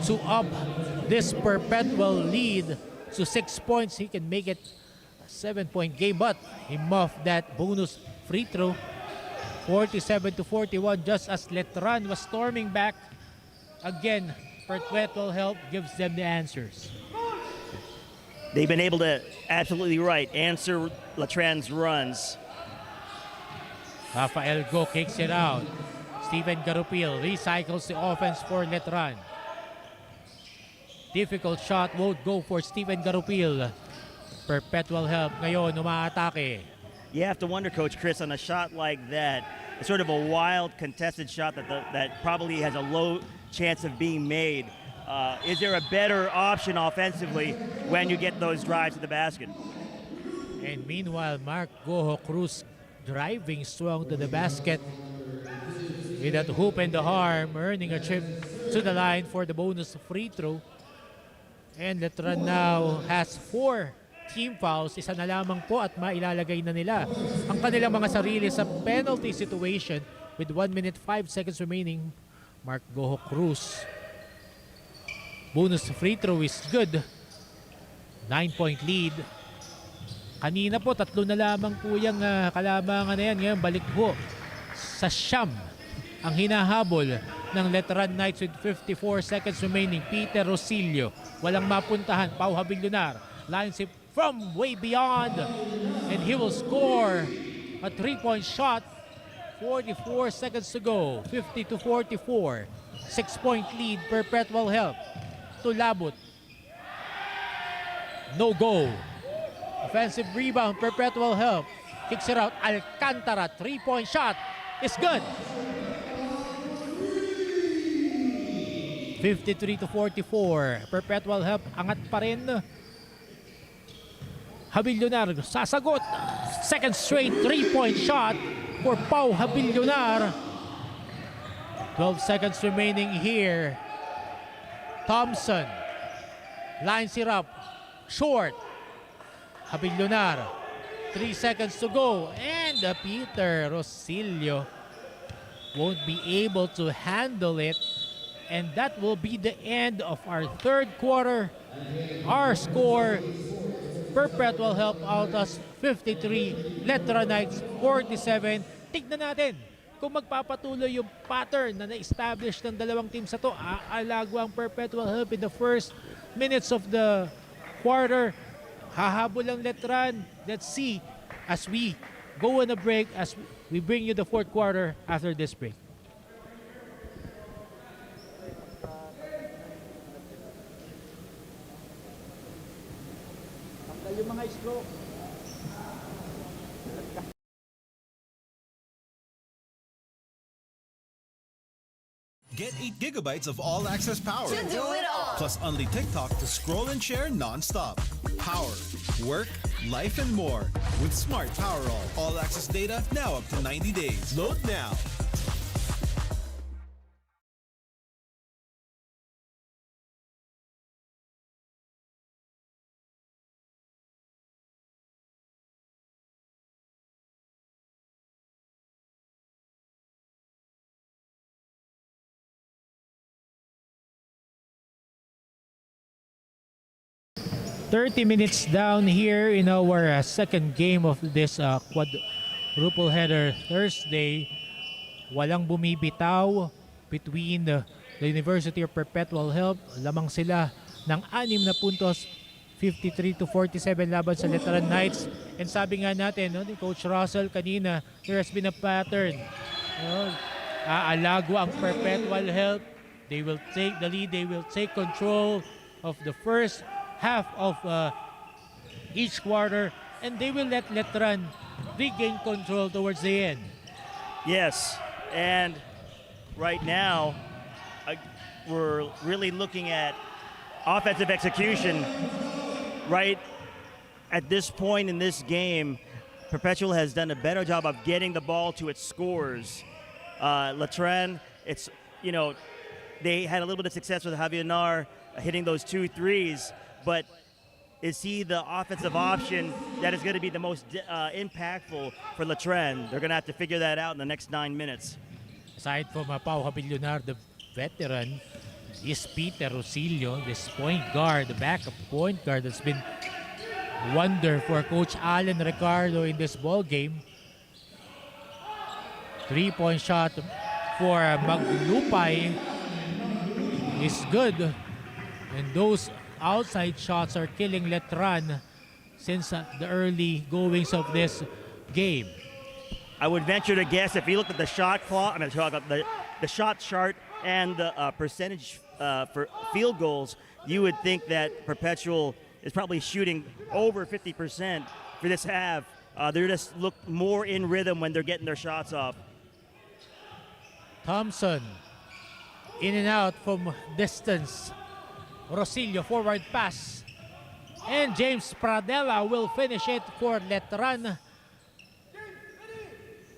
to up this Perpetual lead to 6 points. He can make it a 7-point game, but he muffed that bonus free throw. 47-41, just as Letran was storming back. Again, Perpetual Help gives them the answers. They've been able to, absolutely right, answer Letran's runs. Rafael Go kicks it out. Stephen Garupil recycles the offense for Letran. Difficult shot won't go for Stephen Garupil. Perpetual Help ngayon umaatake. You have to wonder, Coach Chris, on a shot like that, it's sort of a wild contested shot that probably has a low chance of being made. Is there a better option offensively when you get those drives to the basket? And meanwhile, Mark Goho Cruz driving strong to the basket with that hoop and the arm, earning a trip to the line for the bonus free throw. And Letran now has 4 team fouls. Isa na lamang po at mailalagay na nila ang kanilang mga sarili sa penalty situation with 1 minute 5 seconds remaining. Mark Goho Cruz. Bonus free throw is good. 9-point lead. Kanina po, 3 na lamang po yung kalamangan na yan. Ngayon, balik po sa siyam ang hinahabol ng Letran Knights with 54 seconds remaining. Peter Rosillo, walang mapuntahan. Pau Habillonar lines it from way beyond, and he will score a 3-point shot. 44 seconds to go. 50-44. 6-point lead, Perpetual Help. To Labut. No go. Offensive rebound, Perpetual Help. Kicks it out, Alcantara. 3-point shot is good. 53-44. Perpetual Help, angat pa rin. Habillonar, sasagot. Second straight 3-point shot for Pau Habillonar. 12 seconds remaining here. Thompson lines it up. Short. Habillonar. 3 seconds to go. And Peter Rosillo won't be able to handle it. And that will be the end of our third quarter. Our score, Perpetual Help Altas 53, Letra Knights 47. Tignan natin kung magpapatuloy yung pattern na na-establish ng dalawang team sa to. Aalago ang Perpetual Help in the first minutes of the quarter. Hahabol ang Letran. Let's see as we go on a break, as we bring you the fourth quarter after this break. Yung mga stroke. Get 8 gigabytes of all-access power. To do it all. Plus only TikTok to scroll and share non-stop. Power, work, life, and more. With Smart Power all-access data now up to 90 days. Load now. .30 minutes down here in our second game of this quadruple header Thursday. Walang bumibitaw between the University of Perpetual Help. Lamang sila ng 6 na puntos, 53-47 laban sa Letran Knights. And sabi nga natin, ni Coach Russell kanina, there has been a pattern. Aalago ang Perpetual Help. They will take the lead. They will take control of the first half of each quarter, and they will let Letran regain control towards the end. Yes, and right now we're really looking at offensive execution. Right at this point in this game, Perpetual has done a better job of getting the ball to its scorers. Letran, it's, they had a little bit of success with Javier hitting those 2 threes. But is he the offensive option that is going to be the most impactful for Letran? They're going to have to figure that out in the next 9 minutes. Aside from Pau Habillonar, the veteran, is Peter Rosillo, this point guard, the backup point guard that's been wonder for Coach Alan Ricardo in this ball game. 3-point shot for Maglupay is good, and those outside shots are killing Letran since the early goings of this game. I would venture to guess if you look at the shot clock, the shot chart and the percentage for field goals, you would think that Perpetual is probably shooting over 50% for this half. They just look more in rhythm when they're getting their shots off. Thompson in and out from distance. Rosillo forward pass, and James Pradella will finish it for Letran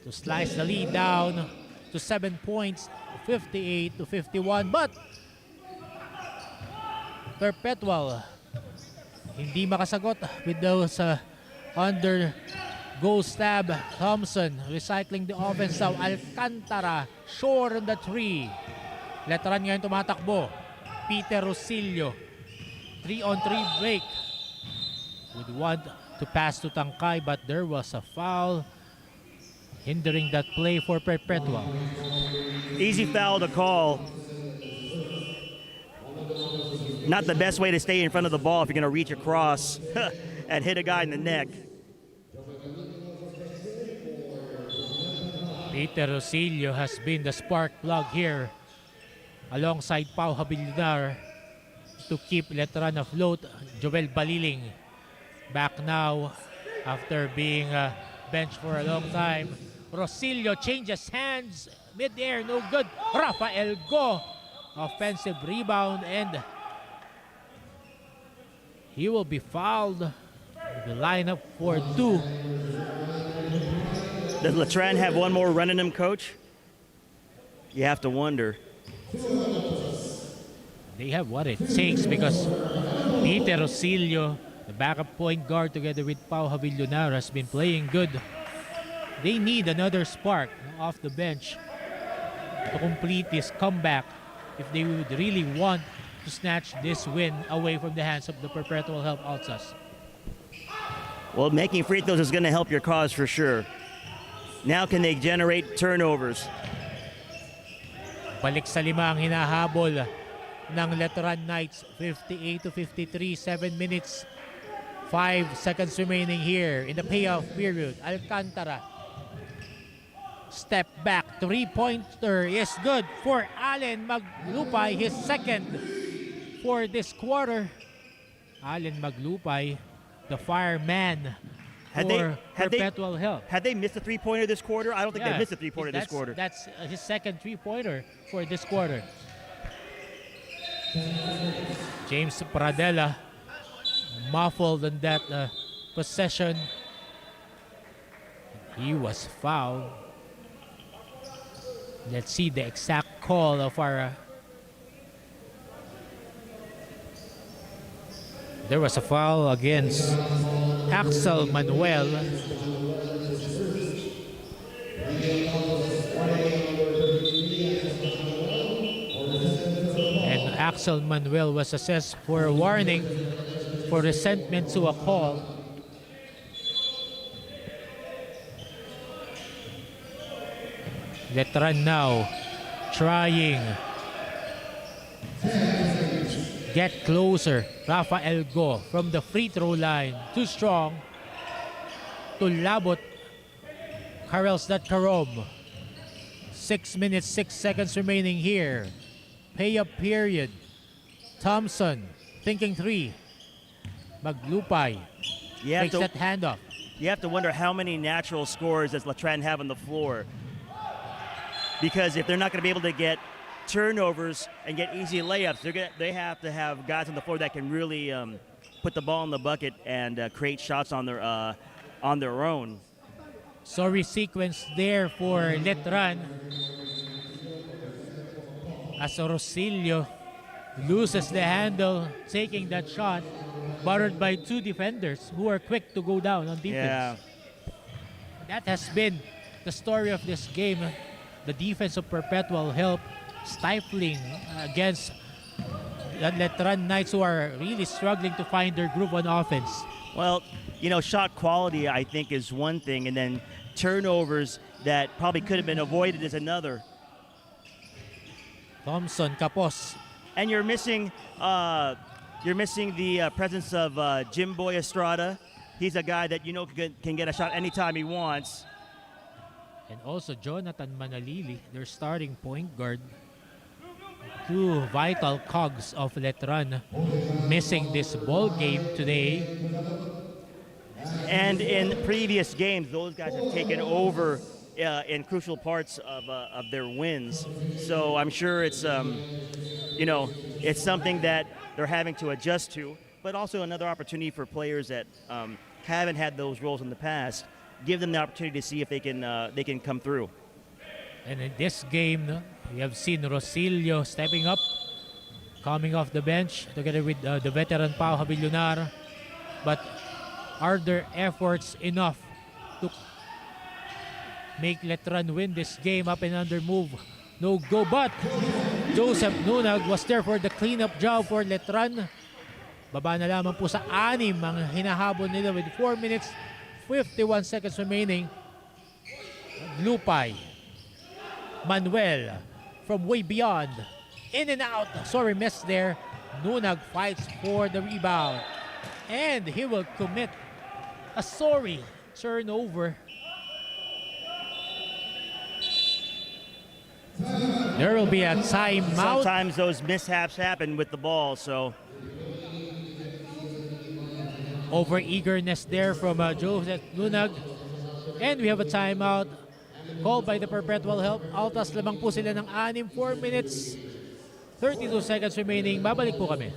to slice the lead down to 7 points, 58-51. But Perpetual hindi makasagot with those under goal stab. Thompson recycling the offense now. Alcantara short on the 3. Letran ngayon tumatakbo. Peter Rosillo, 3-on-3 break. Would want to pass to Tangkay, but there was a foul hindering that play for Perpetual. Easy foul to call. Not the best way to stay in front of the ball if you're going to reach across and hit a guy in the neck. Peter Rosillo has been the spark plug here, alongside Pau Habillonar, to keep Letran afloat. Joel Baliling back now after being benched for a long time. Rosillo changes hands, mid-air, no good. Rafael Go, offensive rebound, and he will be fouled. The lineup for 2. Does Letran have one more run in him, Coach? You have to wonder. They have what it takes because Peter Rosillo, the backup point guard together with Pau Javillonar, has been playing good. They need another spark off the bench to complete this comeback if they would really want to snatch this win away from the hands of the Perpetual Help Altas. Well, making free throws is going to help your cause for sure. Now can they generate turnovers? Balik sa lima ang hinahabol ng Letran Knights. 58-53, 7 minutes, 5 seconds remaining here in the payoff period. Alcantara. Step back, three-pointer is good for Allen Maglupay, his second for this quarter. Allen Maglupay, the fireman for Perpetual Help. Had they missed a three-pointer this quarter? I don't think they missed a three-pointer this quarter. That's his second three-pointer for this quarter. James Pradella muffled in that possession. He was fouled. Let's see the exact call of our... there was a foul against Axel Manuel. And Axel Manuel was assessed for a warning for resentment to a call. Letran now trying get closer. Rafael Go from the free throw line. Too strong to labot. Karelsdat Karom. 6 minutes, 6 seconds remaining here. Pay-up period. Thompson thinking three. Maglupay takes that handoff. You have to wonder how many natural scorers does Letran have on the floor. Because if they're not going to be able to get turnovers and get easy layups, they have to have guys on the floor that can really put the ball in the bucket and create shots on their own. Sorry sequence there for Letran. As Rosillo loses the handle, taking that shot, bothered by two defenders who are quick to go down on defense. Yeah. That has been the story of this game. The defense of Perpetual Help stifling against the Letran Knights, who are really struggling to find their groove on offense. Well, you know, shot quality I think is one thing, and then turnovers that probably could have been avoided is another. Thompson, Capos. And you're missing the presence of Jimboy Estrada. He's a guy that you know can get a shot anytime he wants. And also Jonathan Manalili, their starting point guard. Two vital cogs of Letran missing this ball game today. And in previous games, those guys have taken over in crucial parts of their wins. So I'm sure it's it's something that they're having to adjust to, but also another opportunity for players that haven't had those roles in the past. Give them the opportunity to see if they can come through. And in this game, we have seen Rosillo stepping up, coming off the bench together with the veteran Pau Javillonar. But are their efforts enough to make Letran win this game? Up and under move, no go, but Joseph Nunag was there for the cleanup job for Letran. Baba na lamang po sa 6 ang hinahabol nila with 4 minutes 51 seconds remaining. Lupay, Manuel from way beyond, in and out. Sorry, missed there. Nunag fights for the rebound, and he will commit a sorry turnover. There will be a timeout. Sometimes those mishaps happen with the ball, so. Over eagerness there from Joseph Nunag. And we have a timeout called by the Perpetual Help Altas. Lamang po sila ng 6, 4 minutes 32 seconds remaining. Babalik po kami.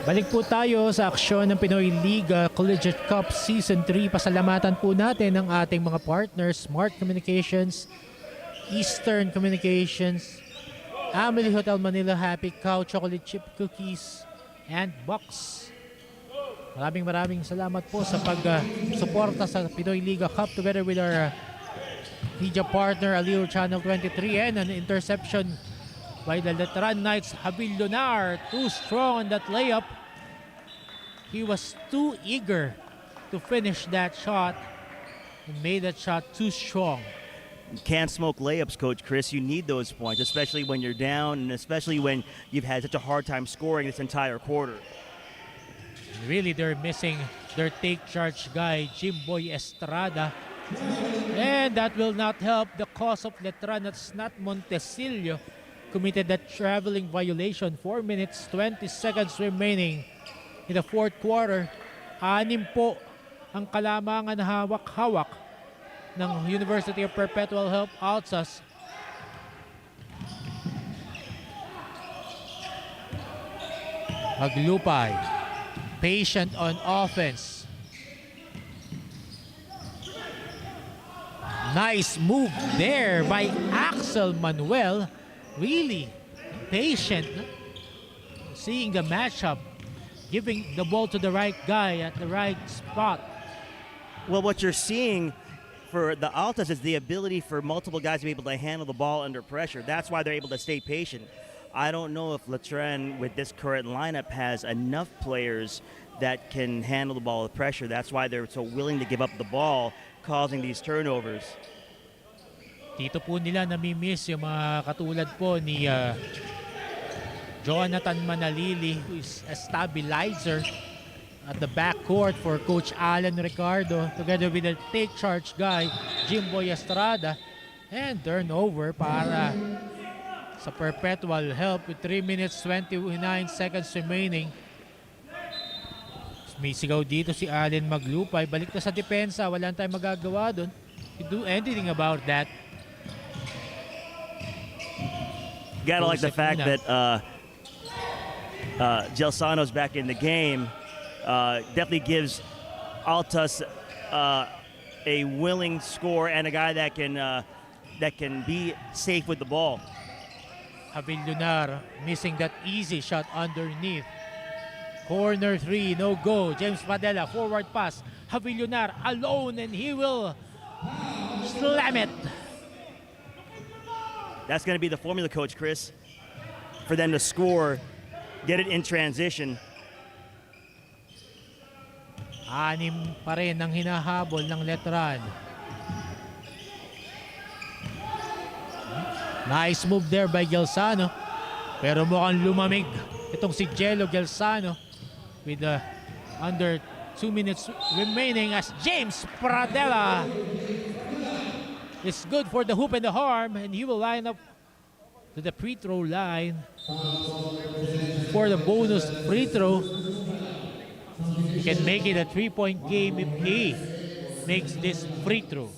Balik po tayo sa aksyon ng Pinoy Liga Collegiate Cup Season 3. Pasalamatan po natin ang ating mga partners, Smart Communications, Eastern Communications, Amelie Hotel Manila, Happy Cow Chocolate Chip Cookies, and Box. Maraming salamat po sa pag-suporta sa Pinoy Liga Cup together with our media partner Aliw Channel 23, and an interception by the Letran Knights. Habillonar, too strong on that layup. He was too eager to finish that shot and made that shot too strong. Can't smoke layups, Coach Chris. You need those points, especially when you're down and especially when you've had such a hard time scoring this entire quarter. Really, they're missing their take charge guy, Jimboy Estrada. And that will not help the cause of Letran. That's not Montesillo. Committed that traveling violation. 4 minutes, 20 seconds remaining in the fourth quarter. 6 po ang kalamangan hawak-hawak ng University of Perpetual Help Altas. Maglupay, patient on offense. Nice move there by Axel Manuel. Really patient, seeing the matchup, giving the ball to the right guy at the right spot. Well, what you're seeing for the Altas is the ability for multiple guys to be able to handle the ball under pressure. That's why they're able to stay patient. I don't know if Letran, with this current lineup, has enough players that can handle the ball with pressure. That's why they're so willing to give up the ball, causing these turnovers. Dito po nila namimiss yung mga katulad po ni Jonathan Manalili, who is a stabilizer at the backcourt for Coach Alan Ricardo, together with the take charge guy, Jimboy Estrada. And turnover para sa Perpetual Help with 3 minutes 29 seconds remaining. May sigaw dito si Allen Maglupay. Balik na sa depensa. Wala tayong magagawa doon. You do anything about that. Gotta like the fact that Gelsano's back in the game. Definitely gives Altas a willing score and a guy that can be safe with the ball. Habillonar missing that easy shot underneath. Corner 3, no go. James Padella, forward pass. Habillonar alone, and he will slam it. That's going to be the formula, Coach Chris, for them to score, get it in transition. 6 pa rin ang hinahabol ng Letran. Nice move there by Gelsano. Pero mukhang lumamig itong si Jello Gelsano with under 2 minutes remaining as James Pradella is good for the hoop and the harm, and he will line up to the free throw line for the bonus free throw. He can make it a 3-point game if he makes this free throw.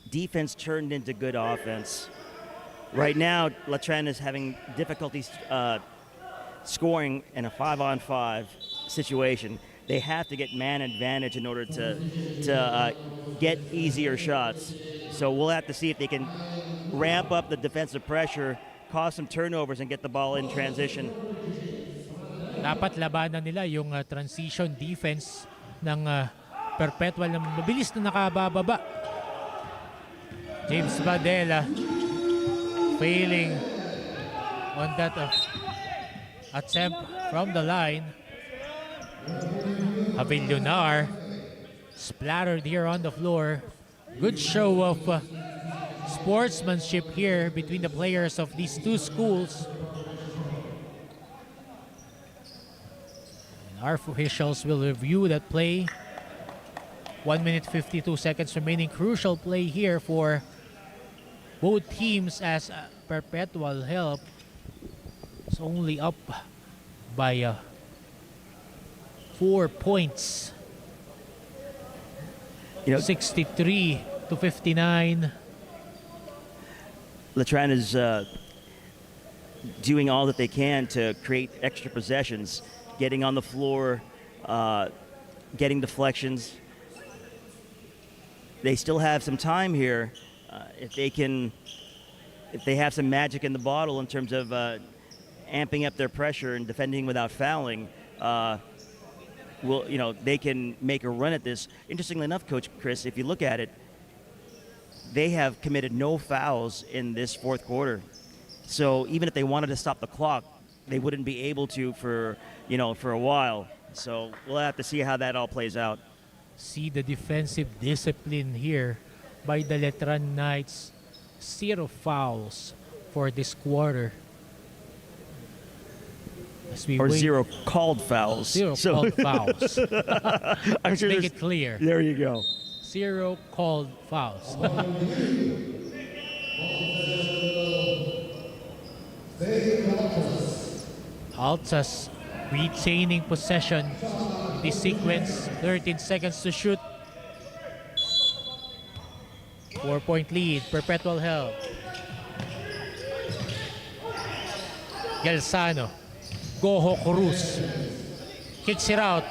Defense turned into good offense. Right now, Letran is having difficulties scoring in a 5-on-5 situation. They have to get man advantage in order to get easier shots. So we'll have to see if they can ramp up the defensive pressure, cause some turnovers, and get the ball in transition. Dapat labanan nila yung transition defense ng Perpetual na mabilis na nakabababa. James Badella failing on that attempt from the line. Habillonar splattered here on the floor. Good show of sportsmanship here between the players of these two schools. And our officials will review that play. 1 minute 52 seconds remaining. Crucial play here for both teams as Perpetual Help is only up by 4 points. 63 to 59. Letran is doing all that they can to create extra possessions, getting on the floor, getting deflections. They still have some time here if they have some magic in the bottle in terms of amping up their pressure and defending without fouling. They can make a run at this. Interestingly enough, Coach Chris, if you look at it, they have committed no fouls in this fourth quarter. So even if they wanted to stop the clock, they wouldn't be able to for a while. So we'll have to see how that all plays out. See the defensive discipline here by the Letran Knights. 0 fouls for this quarter. Or 0 called fouls. 0 called fouls. I'm sure Make it clear. There you go. 0 called fouls. Altas retaining possession in this sequence. 13 seconds to shoot. 4-point lead. Perpetual help. Gelsano. Goho Cruz. Kicks it out.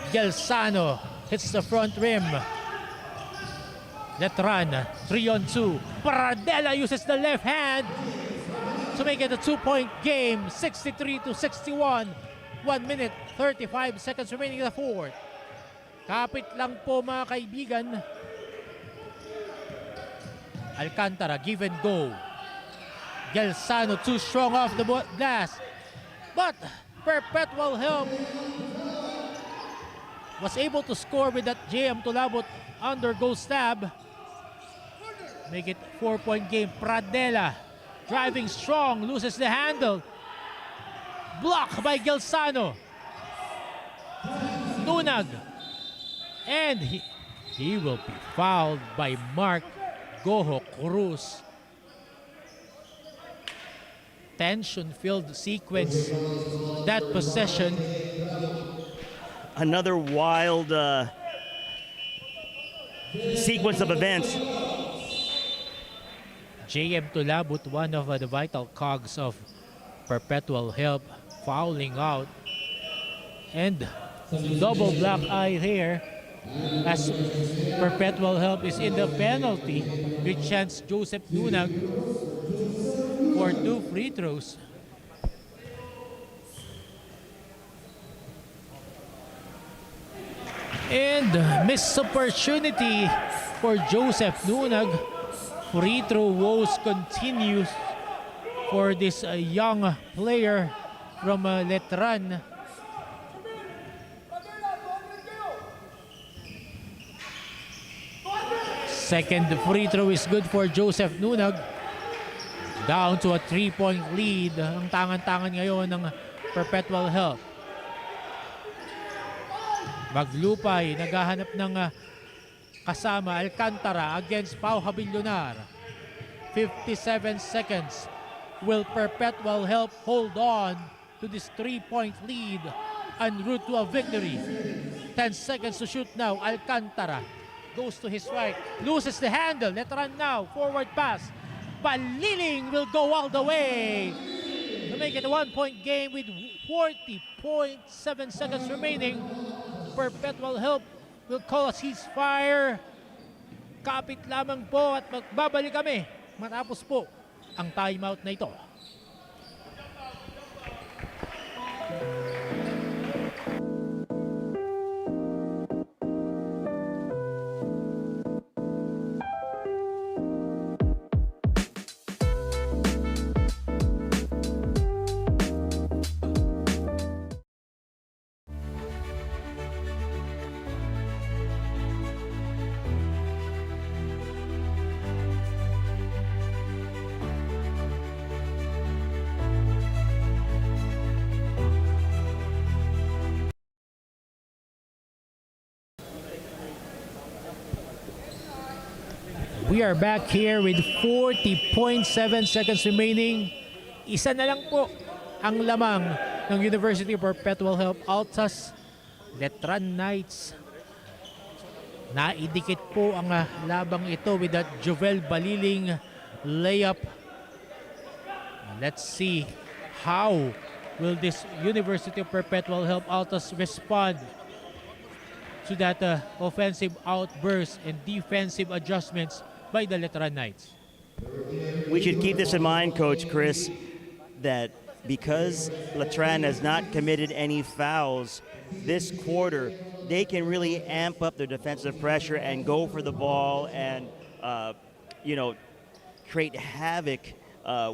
Gelsano hits the front rim. Letran, 3-on-2. Pradella uses the left hand to make it a 2-point game. 63-61. 1 minute, 35 seconds remaining in the fourth. Kapit lang po mga kaibigan. Alcantara, give and go. Gelsano, too strong off the glass. But Perpetual help was able to score with that JM Tulabot undergo stab. Make it 4-point game. Pradella driving strong, loses the handle. Blocked by Gelsano. Nunag. And he will be fouled by Mark Goho Cruz. Tension-filled sequence, that possession. Another wild sequence of events. JM Tulabut, one of the vital cogs of Perpetual Help, fouling out. And double black eye here as Perpetual Help is in the penalty with chance Joseph Nunag for 2 free throws. And missed opportunity for Joseph Nunag. Free throw woes continues for this young player from Letran. Second free throw is good for Joseph Nunag. Down to a 3-point lead. Ang tangan-tangan ngayon ng Perpetual Help. Maglupay, naghahanap ng kasama. Alcantara against Pau Habillonar. 57 seconds. Will Perpetual Help hold on to this 3-point lead en route to a victory? 10 seconds to shoot now. Alcantara goes to his right. Loses the handle. Letran now. Forward pass. Baliling will go all the way to make it a 1-point game with 40.7 seconds remaining. Perpetual Help will call a ceasefire. Kapit lamang po at magbabalik kami matapos po ang timeout na ito. We are back here with 40.7 seconds remaining. Isa na lang po ang lamang ng University of Perpetual Help Altas. Letran Knights. Naidikit po ang labang ito with that Jovel Baliling layup. Let's see how will this University of Perpetual Help Altas respond to that offensive outburst and defensive adjustments by the Letran Knights? We should keep this in mind, Coach Chris, that because Letran has not committed any fouls this quarter, they can really amp up their defensive pressure and go for the ball and, create havoc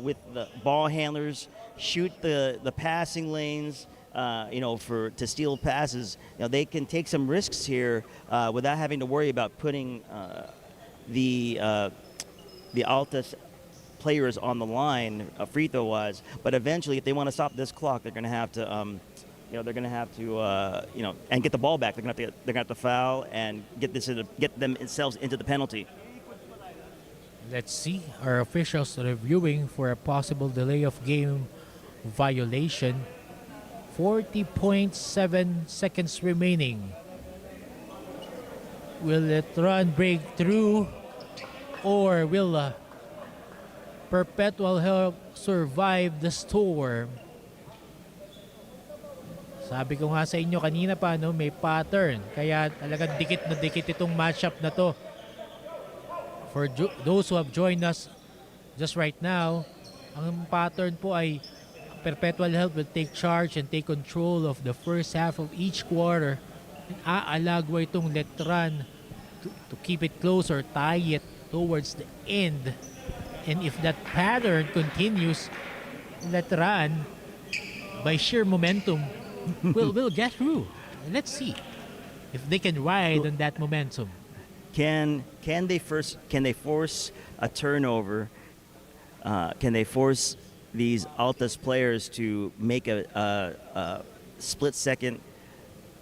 with the ball handlers, shoot the passing lanes, to steal passes. They can take some risks here without having to worry about putting the Altas players on the line, free throw wise. But eventually, if they want to stop this clock, they're going to have to, and get the ball back. They're going to have to foul and get themselves into the penalty. Let's see, our officials reviewing for a possible delay of game violation. 40.7 seconds remaining. Will Letran break through, or will Perpetual Help survive the storm? Sabi ko nga sa inyo kanina pa, no, may pattern. Kaya talagang dikit na dikit itong matchup na to. For those who have joined us just right now, ang pattern po ay Perpetual Help will take charge and take control of the first half of each quarter. And aalagwa itong Letran to keep it close or tie it towards the end. And if that pattern continues, Letran, by sheer momentum, will get through. Let's see if they can ride on that momentum. Can they force a turnover? Can they force these Altas players to make a split-second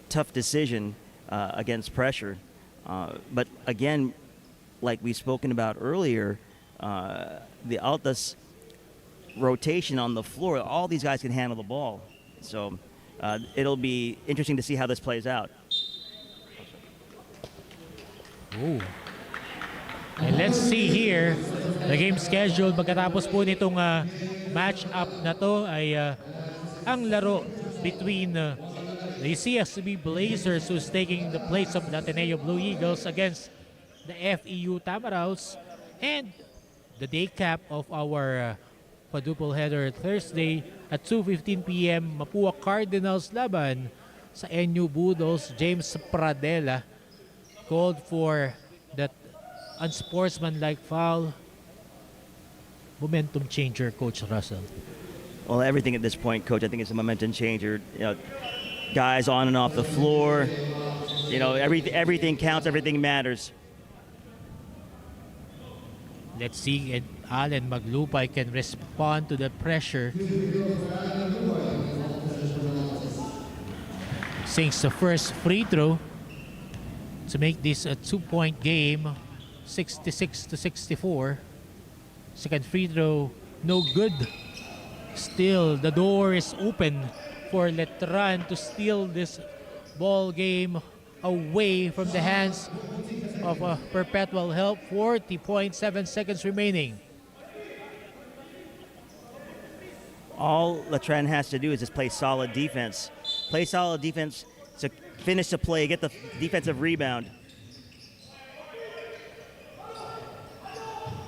tough decision against pressure? But again, like we've spoken about earlier, the Altas rotation on the floor, all these guys can handle the ball. So it'll be interesting to see how this plays out. Ooh. And let's see here, the game schedule pagkatapos po nitong match-up na to ay ang laro between the CSB Blazers, who's taking the place of the Ateneo Blue Eagles, against the FEU Tamaraws, and the day cap of our quadruple header Thursday at 2:15 p.m. Mapua Cardinals laban sa NU Bulldogs. James Pradella called for that unsportsmanlike foul. Momentum changer, Coach Russell. Well, everything at this point, Coach, I think it's a momentum changer. Guys on and off the floor. Everything counts. Everything matters. Let's see if Allen Maglupay can respond to the pressure. Sinks the first free throw to make this a 2-point game, 66-64. Second free throw, no good. Still, the door is open for Letran to steal this ball game away from the hands of Perpetual Help. 40.7 seconds remaining. All Letran has to do is just play solid defense. Play solid defense to finish the play, get the defensive rebound.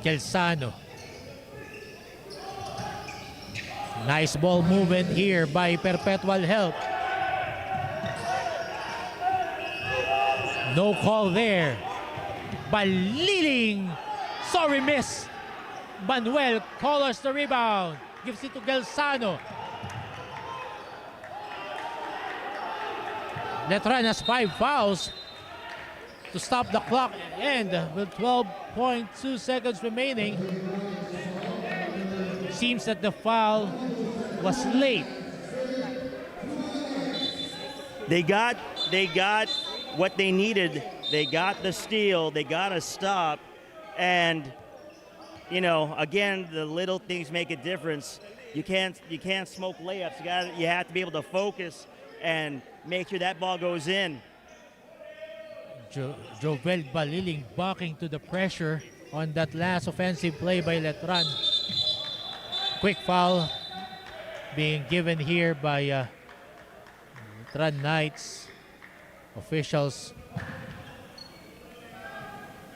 Kelsano. Nice ball movement here by Perpetual Help. No call there. Baliling. Sorry, miss. Manuel collars the rebound. Gives it to Kelsano. Letran has 5 fouls to stop the clock, and with 12.2 seconds remaining, seems that the foul was late. They got what they needed. They got the steal. They got a stop, and again, the little things make a difference. You can't smoke layups. You have to be able to focus and make sure that ball goes in. Jovel Baliling backing to the pressure on that last offensive play by Letran. Quick foul being given here by Letran Knights. Officials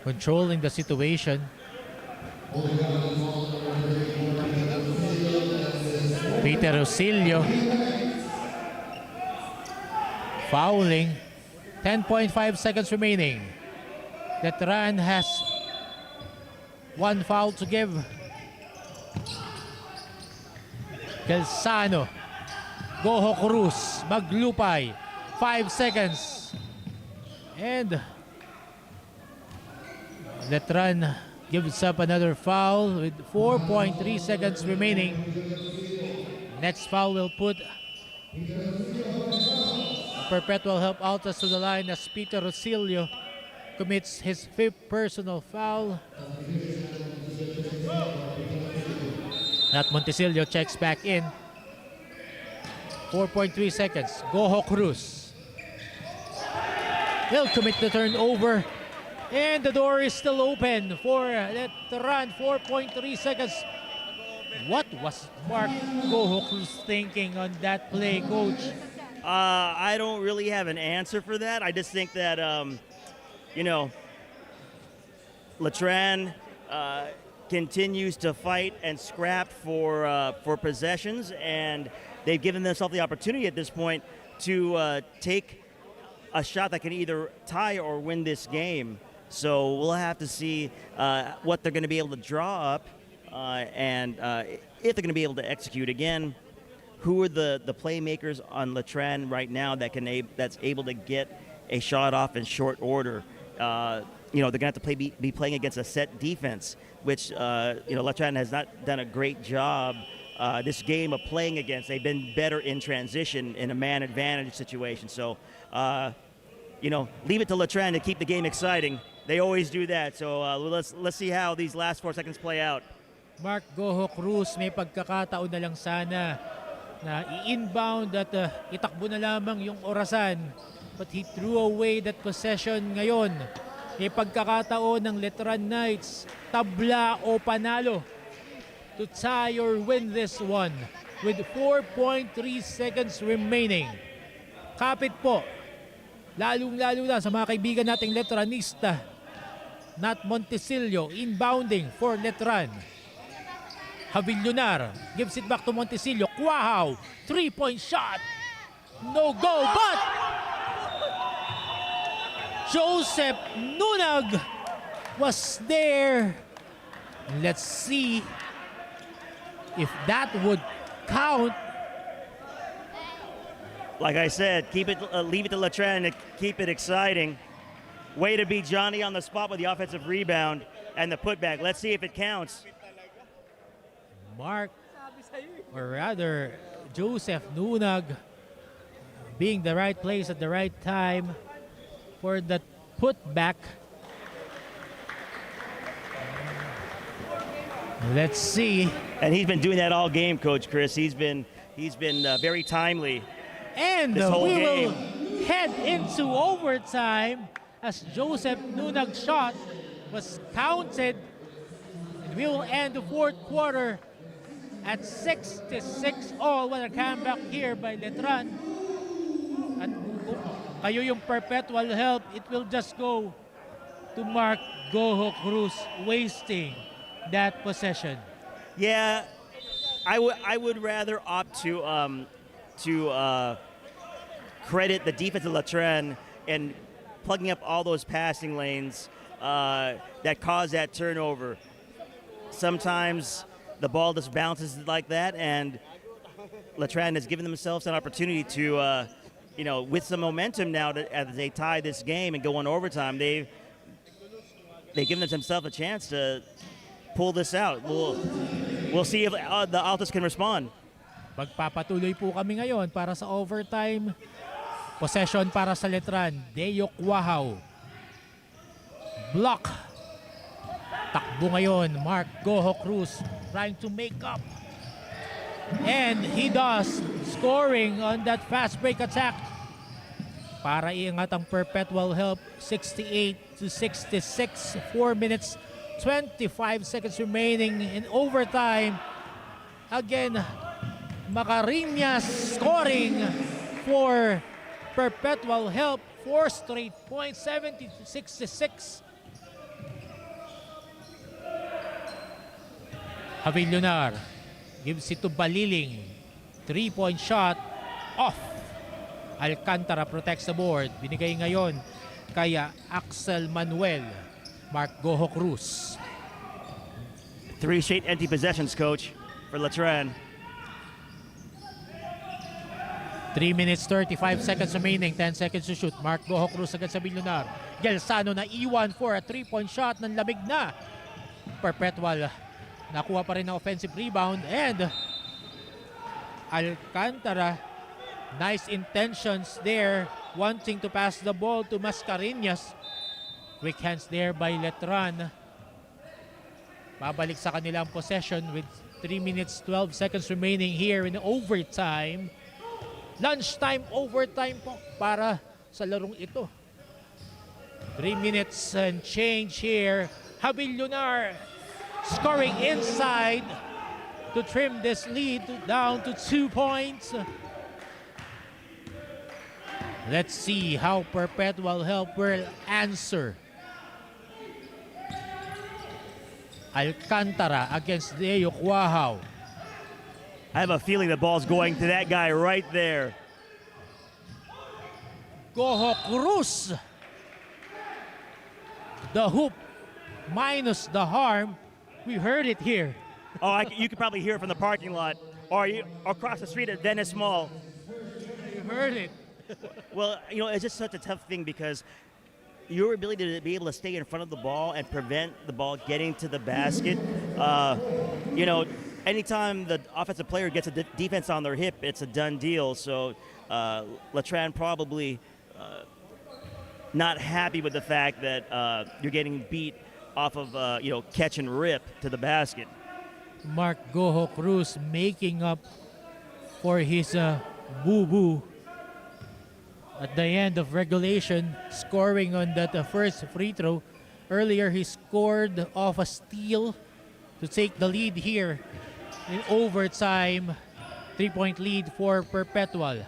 controlling the situation. Peter Rosilio fouling. 10.5 seconds remaining. Letran has one foul to give. Gelsano. Goho Cruz. Maglupay. 5 seconds. And Letran gives up another foul with 4.3 seconds remaining. Next foul will put Perpetual Help Altas to the line as Peter Rosilio commits his 5th personal foul. Nat Montesilio checks back in. 4.3 seconds. Goho Cruz. He'll commit the turnover. And the door is still open for Letran. 4.3 seconds. What was Mark Goho Cruz thinking on that play, Coach? I don't really have an answer for that. I just think that, Letran continues to fight and scrap for possessions, and they've given themselves the opportunity at this point to take a shot that can either tie or win this game. So we'll have to see what they're going to be able to draw up and if they're going to be able to execute. Again, who are the playmakers on Letran right now that's able to get a shot off in short order? They're going to have to be playing against a set defense, which Letran has not done a great job this game of playing against. They've been better in transition in a man advantage situation. So, leave it to Letran to keep the game exciting. They always do that. So let's see how these last 4 seconds play out. Mark Goho Cruz, may pagkakataon na lang sana na i-inbound at itakbo na lamang yung orasan. But he threw away that possession ngayon. May pagkakataon ng Letran Knights, tabla o panalo, to tie or win this one with 4.3 seconds remaining. Kapit po, lalong-lalo na sa mga kaibigan nating Letranista. Nat Montesilio inbounding for Letran. Havillonar gives it back to Montesilio. Quahaw, 3-point shot. No go, but Joseph Nunag was there. Let's see if that would count. Like I said, leave it to Letran to keep it exciting. Way to beat Johnny on the spot with the offensive rebound and the putback. Let's see if it counts. Mark, or rather Joseph Nunag, being the right place at the right time for that putback. Let's see. And he's been doing that all game, Coach Chris. He's been very timely. And this whole we game. will head into overtime as Joseph Nunag's shot was counted. And we will end the 4th quarter at 6-6 all. What a comeback here by Letran. At kung kayo yung Perpetual Help, it will just go to Mark Goho Cruz, wasting that possession. Yeah, I would rather opt to credit the defense of Letran and plugging up all those passing lanes that caused that turnover. Sometimes the ball just bounces like that, and Letran has given themselves an opportunity to, with some momentum now as they tie this game and go on overtime, they've given themselves a chance to pull this out. We'll see if the Altas can respond. Magpapatuloy po kami ngayon para sa overtime. Possession para sa Letran. Deo Quahaw. Block. Takbo ngayon. Mark Goho Cruz trying to make up. And he does. Scoring on that fast break attack. Para iangat ang Perpetual Help. 68-66. 4 minutes, 25 seconds remaining in overtime. Again, Macarinas scoring for Perpetual Help. 4 straight points, 70-66. Javillonar gives it to Baliling. 3-point shot off. Alcantara protects the board. Binigay ngayon kaya Axel Manuel. Mark Goho Cruz. 3 straight empty possessions, coach, for Letran. 3 minutes 35 seconds remaining, 10 seconds to shoot. Mark Goho Cruz agad sa Villonar. Gelsano na iwan for a 3-point shot ng lamig na. Perpetual nakuha pa rin ng offensive rebound, and Alcantara, nice intentions there, wanting to pass the ball to Mascareñas. Quick hands there by Letran. Babalik sa kanilang possession with 3 minutes 12 seconds remaining here in overtime. Lunchtime overtime po para sa larong ito. 3 minutes and change here. Javillonar scoring inside to trim this lead down to 2 points. Let's see how Perpetual Help will answer. Alcantara against Deo Cuajao. I have a feeling the ball's going to that guy right there. Goho Cruz. The hoop minus the harm. We heard it here. Oh, you could probably hear it from the parking lot, or across the street at Venice Mall. You heard it. Well, you know, it's just such a tough thing because your ability to be able to stay in front of the ball and prevent the ball getting to the basket, you know, anytime the offensive player gets a defense on their hip, it's a done deal. So Letran probably not happy with the fact that you're getting beat off of, you know, catch and rip to the basket. Mark Goho Cruz making up for his boo-boo at the end of regulation, scoring on that first free throw. Earlier, he scored off a steal to take the lead here in overtime. 3-point lead for Perpetual.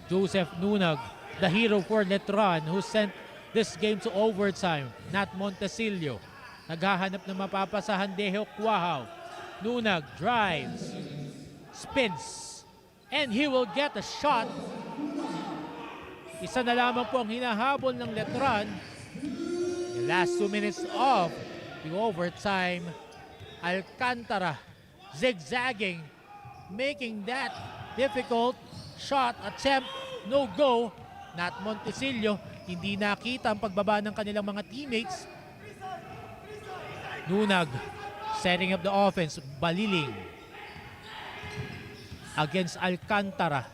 Joseph Nunag, the hero for Letran, who sent this game to overtime. Nat Montesillo, naghahanap ng mapapasahan Deo Cuajao. Nunag drives, spins, and he will get a shot. Isa na lamang po ang hinahabol ng Letran. The last 2 minutes of the overtime. Alcantara zigzagging, making that difficult shot attempt no go. Nat Montesillo, hindi nakita ang pagbaba ng kanilang mga teammates. Nunag setting up the offense. Baliling against Alcantara.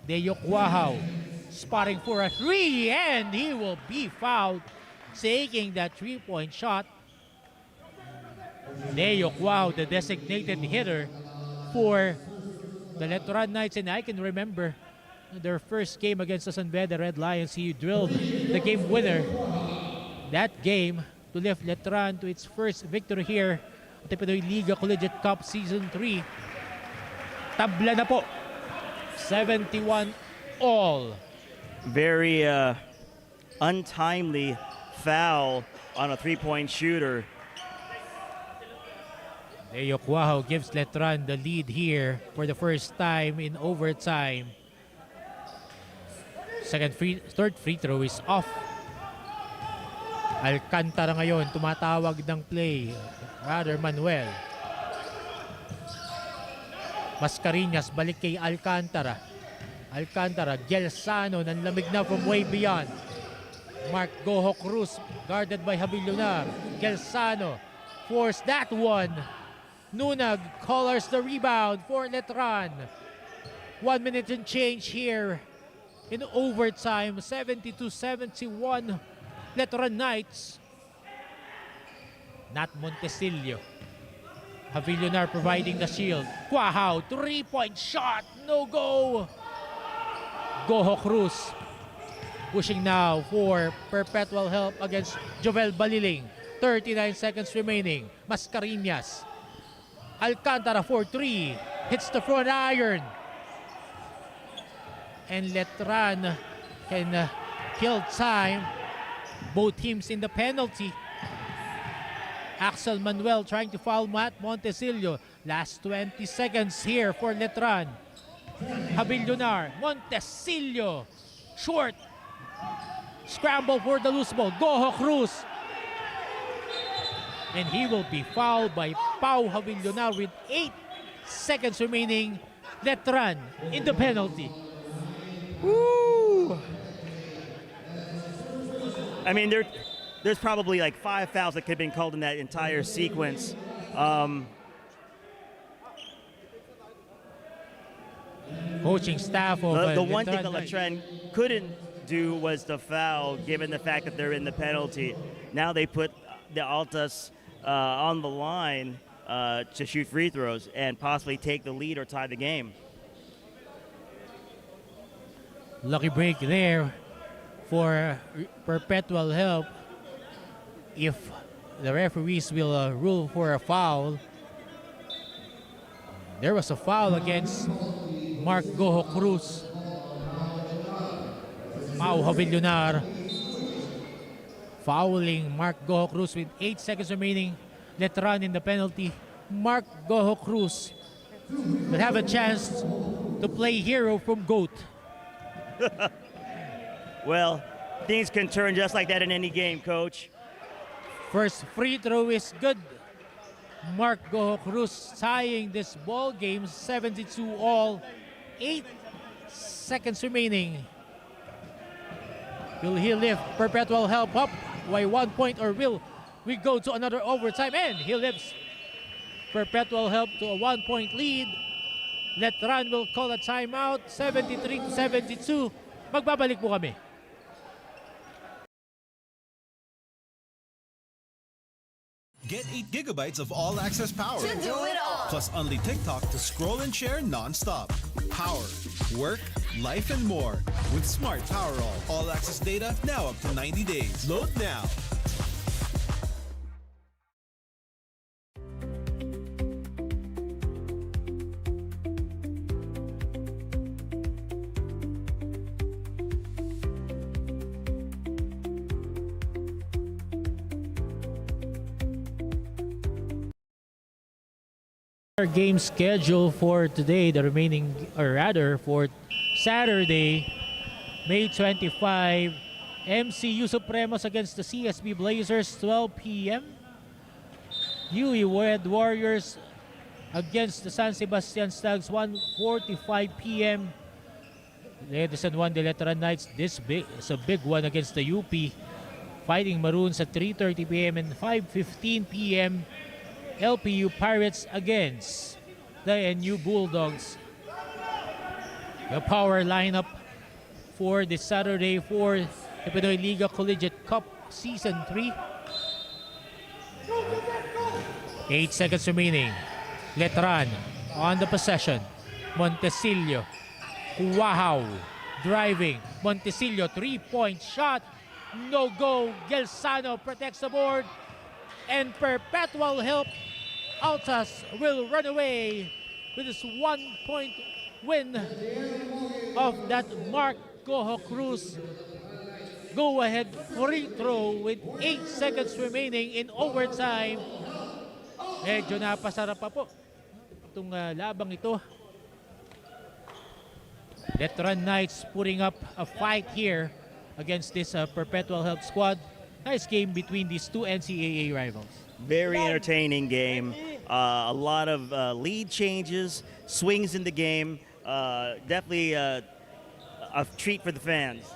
Deo Cuajao spotting for a 3, and he will be fouled taking that 3-point shot. Deo Cuajao, the designated hitter for the Letran Knights, and I can remember their first game against the San Beda Red Lions. He drilled the game winner that game to lift Letran to its first victory here at the PINOYLIGA Collegiate Cup Season 3. Tabla na po, 71 all. Very untimely foul on a 3-point shooter. Deo Cuajao gives Letran the lead here for the first time in overtime. Third free throw is off. Alcantara ngayon tumatawag ng play. Rather Manuel. Mascareñas balik kay Alcantara. Alcantara, Gelsano, nanlamig na from way beyond. Mark Goho Cruz, guarded by Javillonar. Gelsano, force that one. Nunag colors the rebound for Letran. 1 minute and change here in overtime. 72-71 Letran Knights. Nat Montesillo. Javillonar providing the shield. Cuajao, 3-point shot, no go. Goho Cruz pushing now for Perpetual Help against Jovel Baliling. 39 seconds remaining. Mascareñas. Alcantara for 3. Hits the front iron. and Letran can kill time. Both teams in the penalty. Axel Manuel trying to foul Matt Montesillo. Last 20 seconds here for Letran. Habillonar, Montesillo, short. Scramble for the loose ball. Goho Cruz. And he will be fouled by Pau Habillonar with 8 seconds remaining. Letran in the penalty. Woo! I mean, there's probably like 5 fouls that could have been called in that entire sequence. Coaching staff of The one thing Letran that Letran couldn't do was the foul, given the fact that they're in the penalty. Now they put the Altas on the line to shoot free throws and possibly take the lead or tie the game. Lucky break there for Perpetual Help. If the referees will rule for a foul. There was a foul against Mark Goho Cruz. Pau Habillonar fouling Mark Goho Cruz with 8 seconds remaining. Letran in the penalty. Mark Goho Cruz will have a chance to play hero from GOAT. Well, things can turn just like that in any game, Coach. First free throw is good. Mark Goho Cruz tying this ball game 72 all. 8 seconds remaining. Will he lift Perpetual Help up by 1 point, or will we go to another overtime? And he lifts Perpetual Help to a 1 point lead. Letran will call a timeout. 73-72. Magbabalik po kami. Get 8 gigabytes of all-access power. To do it all. Plus only TikTok to scroll and share non-stop. Power, work, life, and more. With Smart Power all-access data now up to 90 days. Load now. Our game schedule for today, the remaining, or rather for Saturday, May 25, MCU Supremos against the CSB Blazers, 12 p.m. UE Wed Warriors against the San Sebastian Stags, 1:45 p.m. Ladies and one, the Letran Knights, this is a big one against the UP. Fighting Maroons at 3:30 p.m. and 5:15 p.m. LPU Pirates against the NU Bulldogs. The power lineup for this Saturday for the PINOYLIGA Collegiate Cup Season 3. 8 seconds remaining. Letran on the possession. Montesillo. Wow. Driving. Montesillo, 3-point shot. No go. Gelsano protects the board. And Perpetual Help Altas will run away with this 1 point win of that Mark Goho Cruz go ahead free throw with 8 seconds remaining in overtime. Medyo napasarap pa po itong labang ito. Letran Knights putting up a fight here against this Perpetual Help squad. Nice game between these two NCAA rivals. Very entertaining game. A lot of lead changes, swings in the game. Definitely a treat for the fans.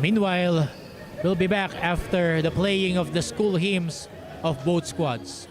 Meanwhile, we'll be back after the playing of the school hymns of both squads.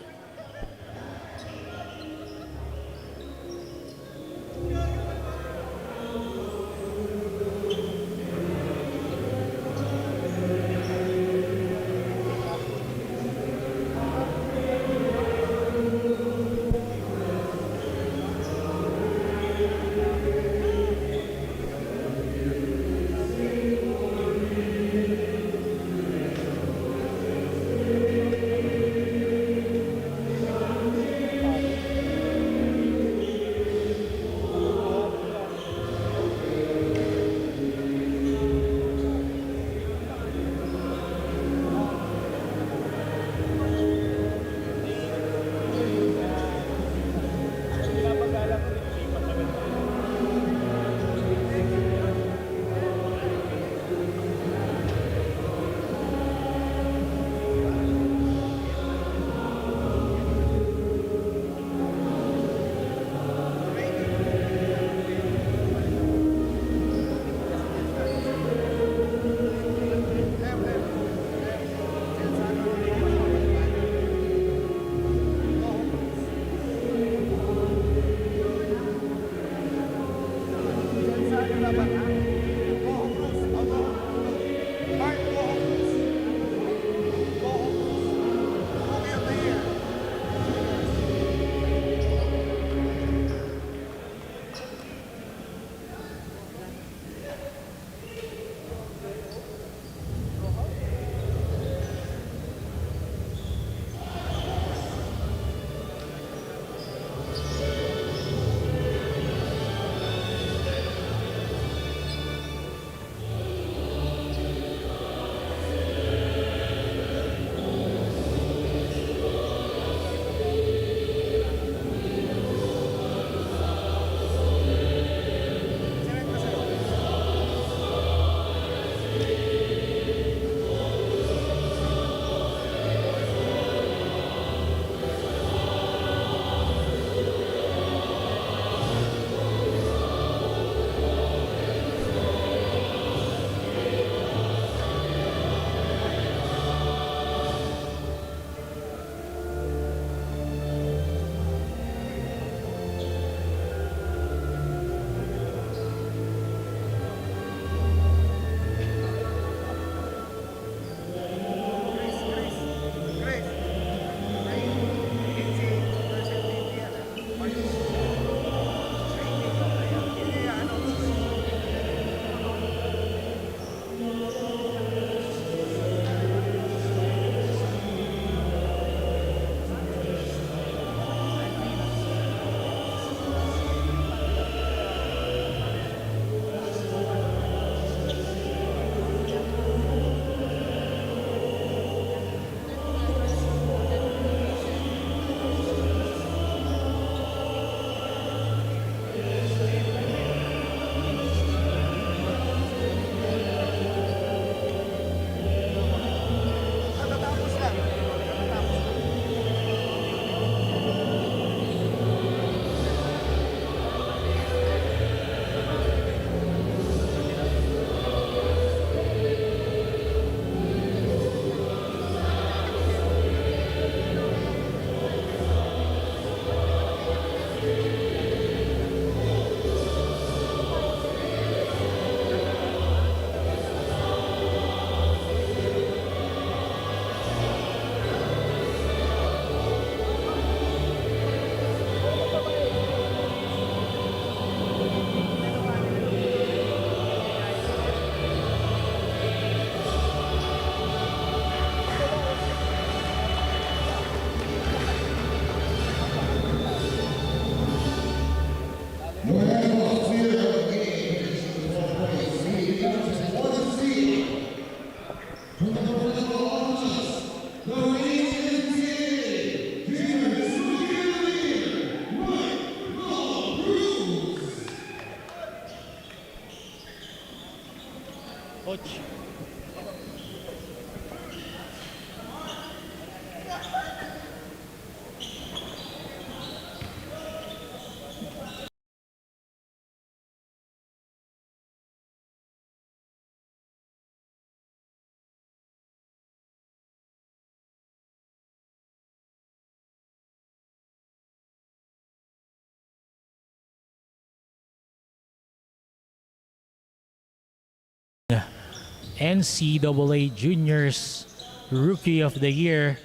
NCAA Juniors Rookie of the Year,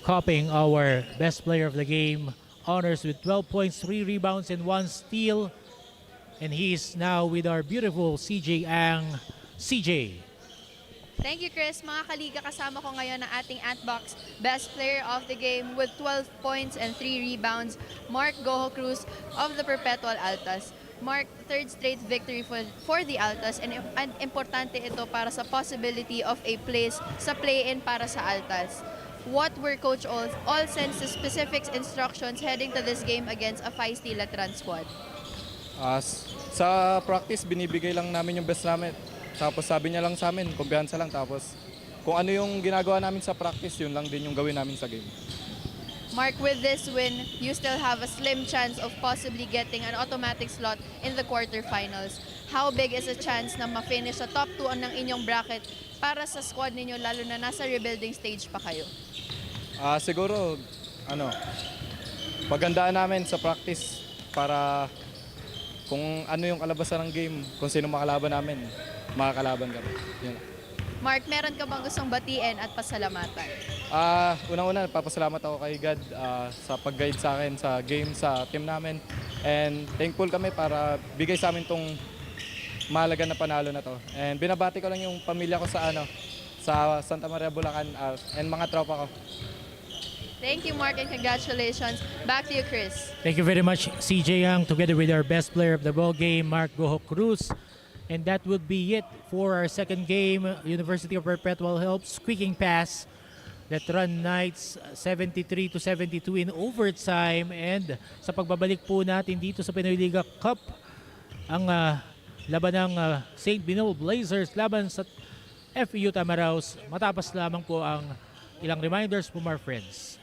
copying our best player of the game honors with 12 points, 3 rebounds, and 1 steal. And he's now with our beautiful CJ Ang. CJ. Thank you, Chris. Mga kaliga, kasama ko ngayon ang ating Antbox Best Player of the Game with 12 points and 3 rebounds, Mark Goho Cruz of the Perpetual Altas. Mark, third straight victory for the Altas, and importante ito para sa possibility of a place sa play-in para sa Altas. What were Coach Olsen's specific instructions heading to this game against a feisty Letran squad? Sa practice, binibigay lang namin yung best namin. Tapos sabi niya lang sa amin, kumbiyansa lang. Tapos kung ano yung ginagawa namin sa practice, yun lang din yung gawin namin sa game. Mark, with this win, you still have a slim chance of possibly getting an automatic slot in the quarterfinals. How big is a chance na ma-finish sa top 2 ng inyong bracket para sa squad ninyo, lalo na nasa rebuilding stage pa kayo? Siguro, pagandaan namin sa practice para kung ano yung kalabasan ng game, kung sino makalaban namin, makakalaban kami. Yun. Mark, meron ka bang gustong batiin at pasalamatan? Unang-una, papasalamat ako kay God sa pag-guide sa akin sa game, sa team namin. And thankful kami para bigay sa amin tong mahalaga na panalo na to. And binabati ko lang yung pamilya ko sa Santa Maria, Bulacan, and mga tropa ko. Thank you, Mark, and congratulations. Back to you, Chris. Thank you very much, CJ Yang, together with our best player of the ball game, Mark Goho Cruz. And that would be it for our second game. University of Perpetual helps squeaking pass that run Knights 73-72 in overtime. And sa pagbabalik po natin dito sa Pinoy Liga Cup, ang laban ng St. Benol Blazers laban sa FEU Tamaraos. Matapos lamang po ang ilang reminders from our friends.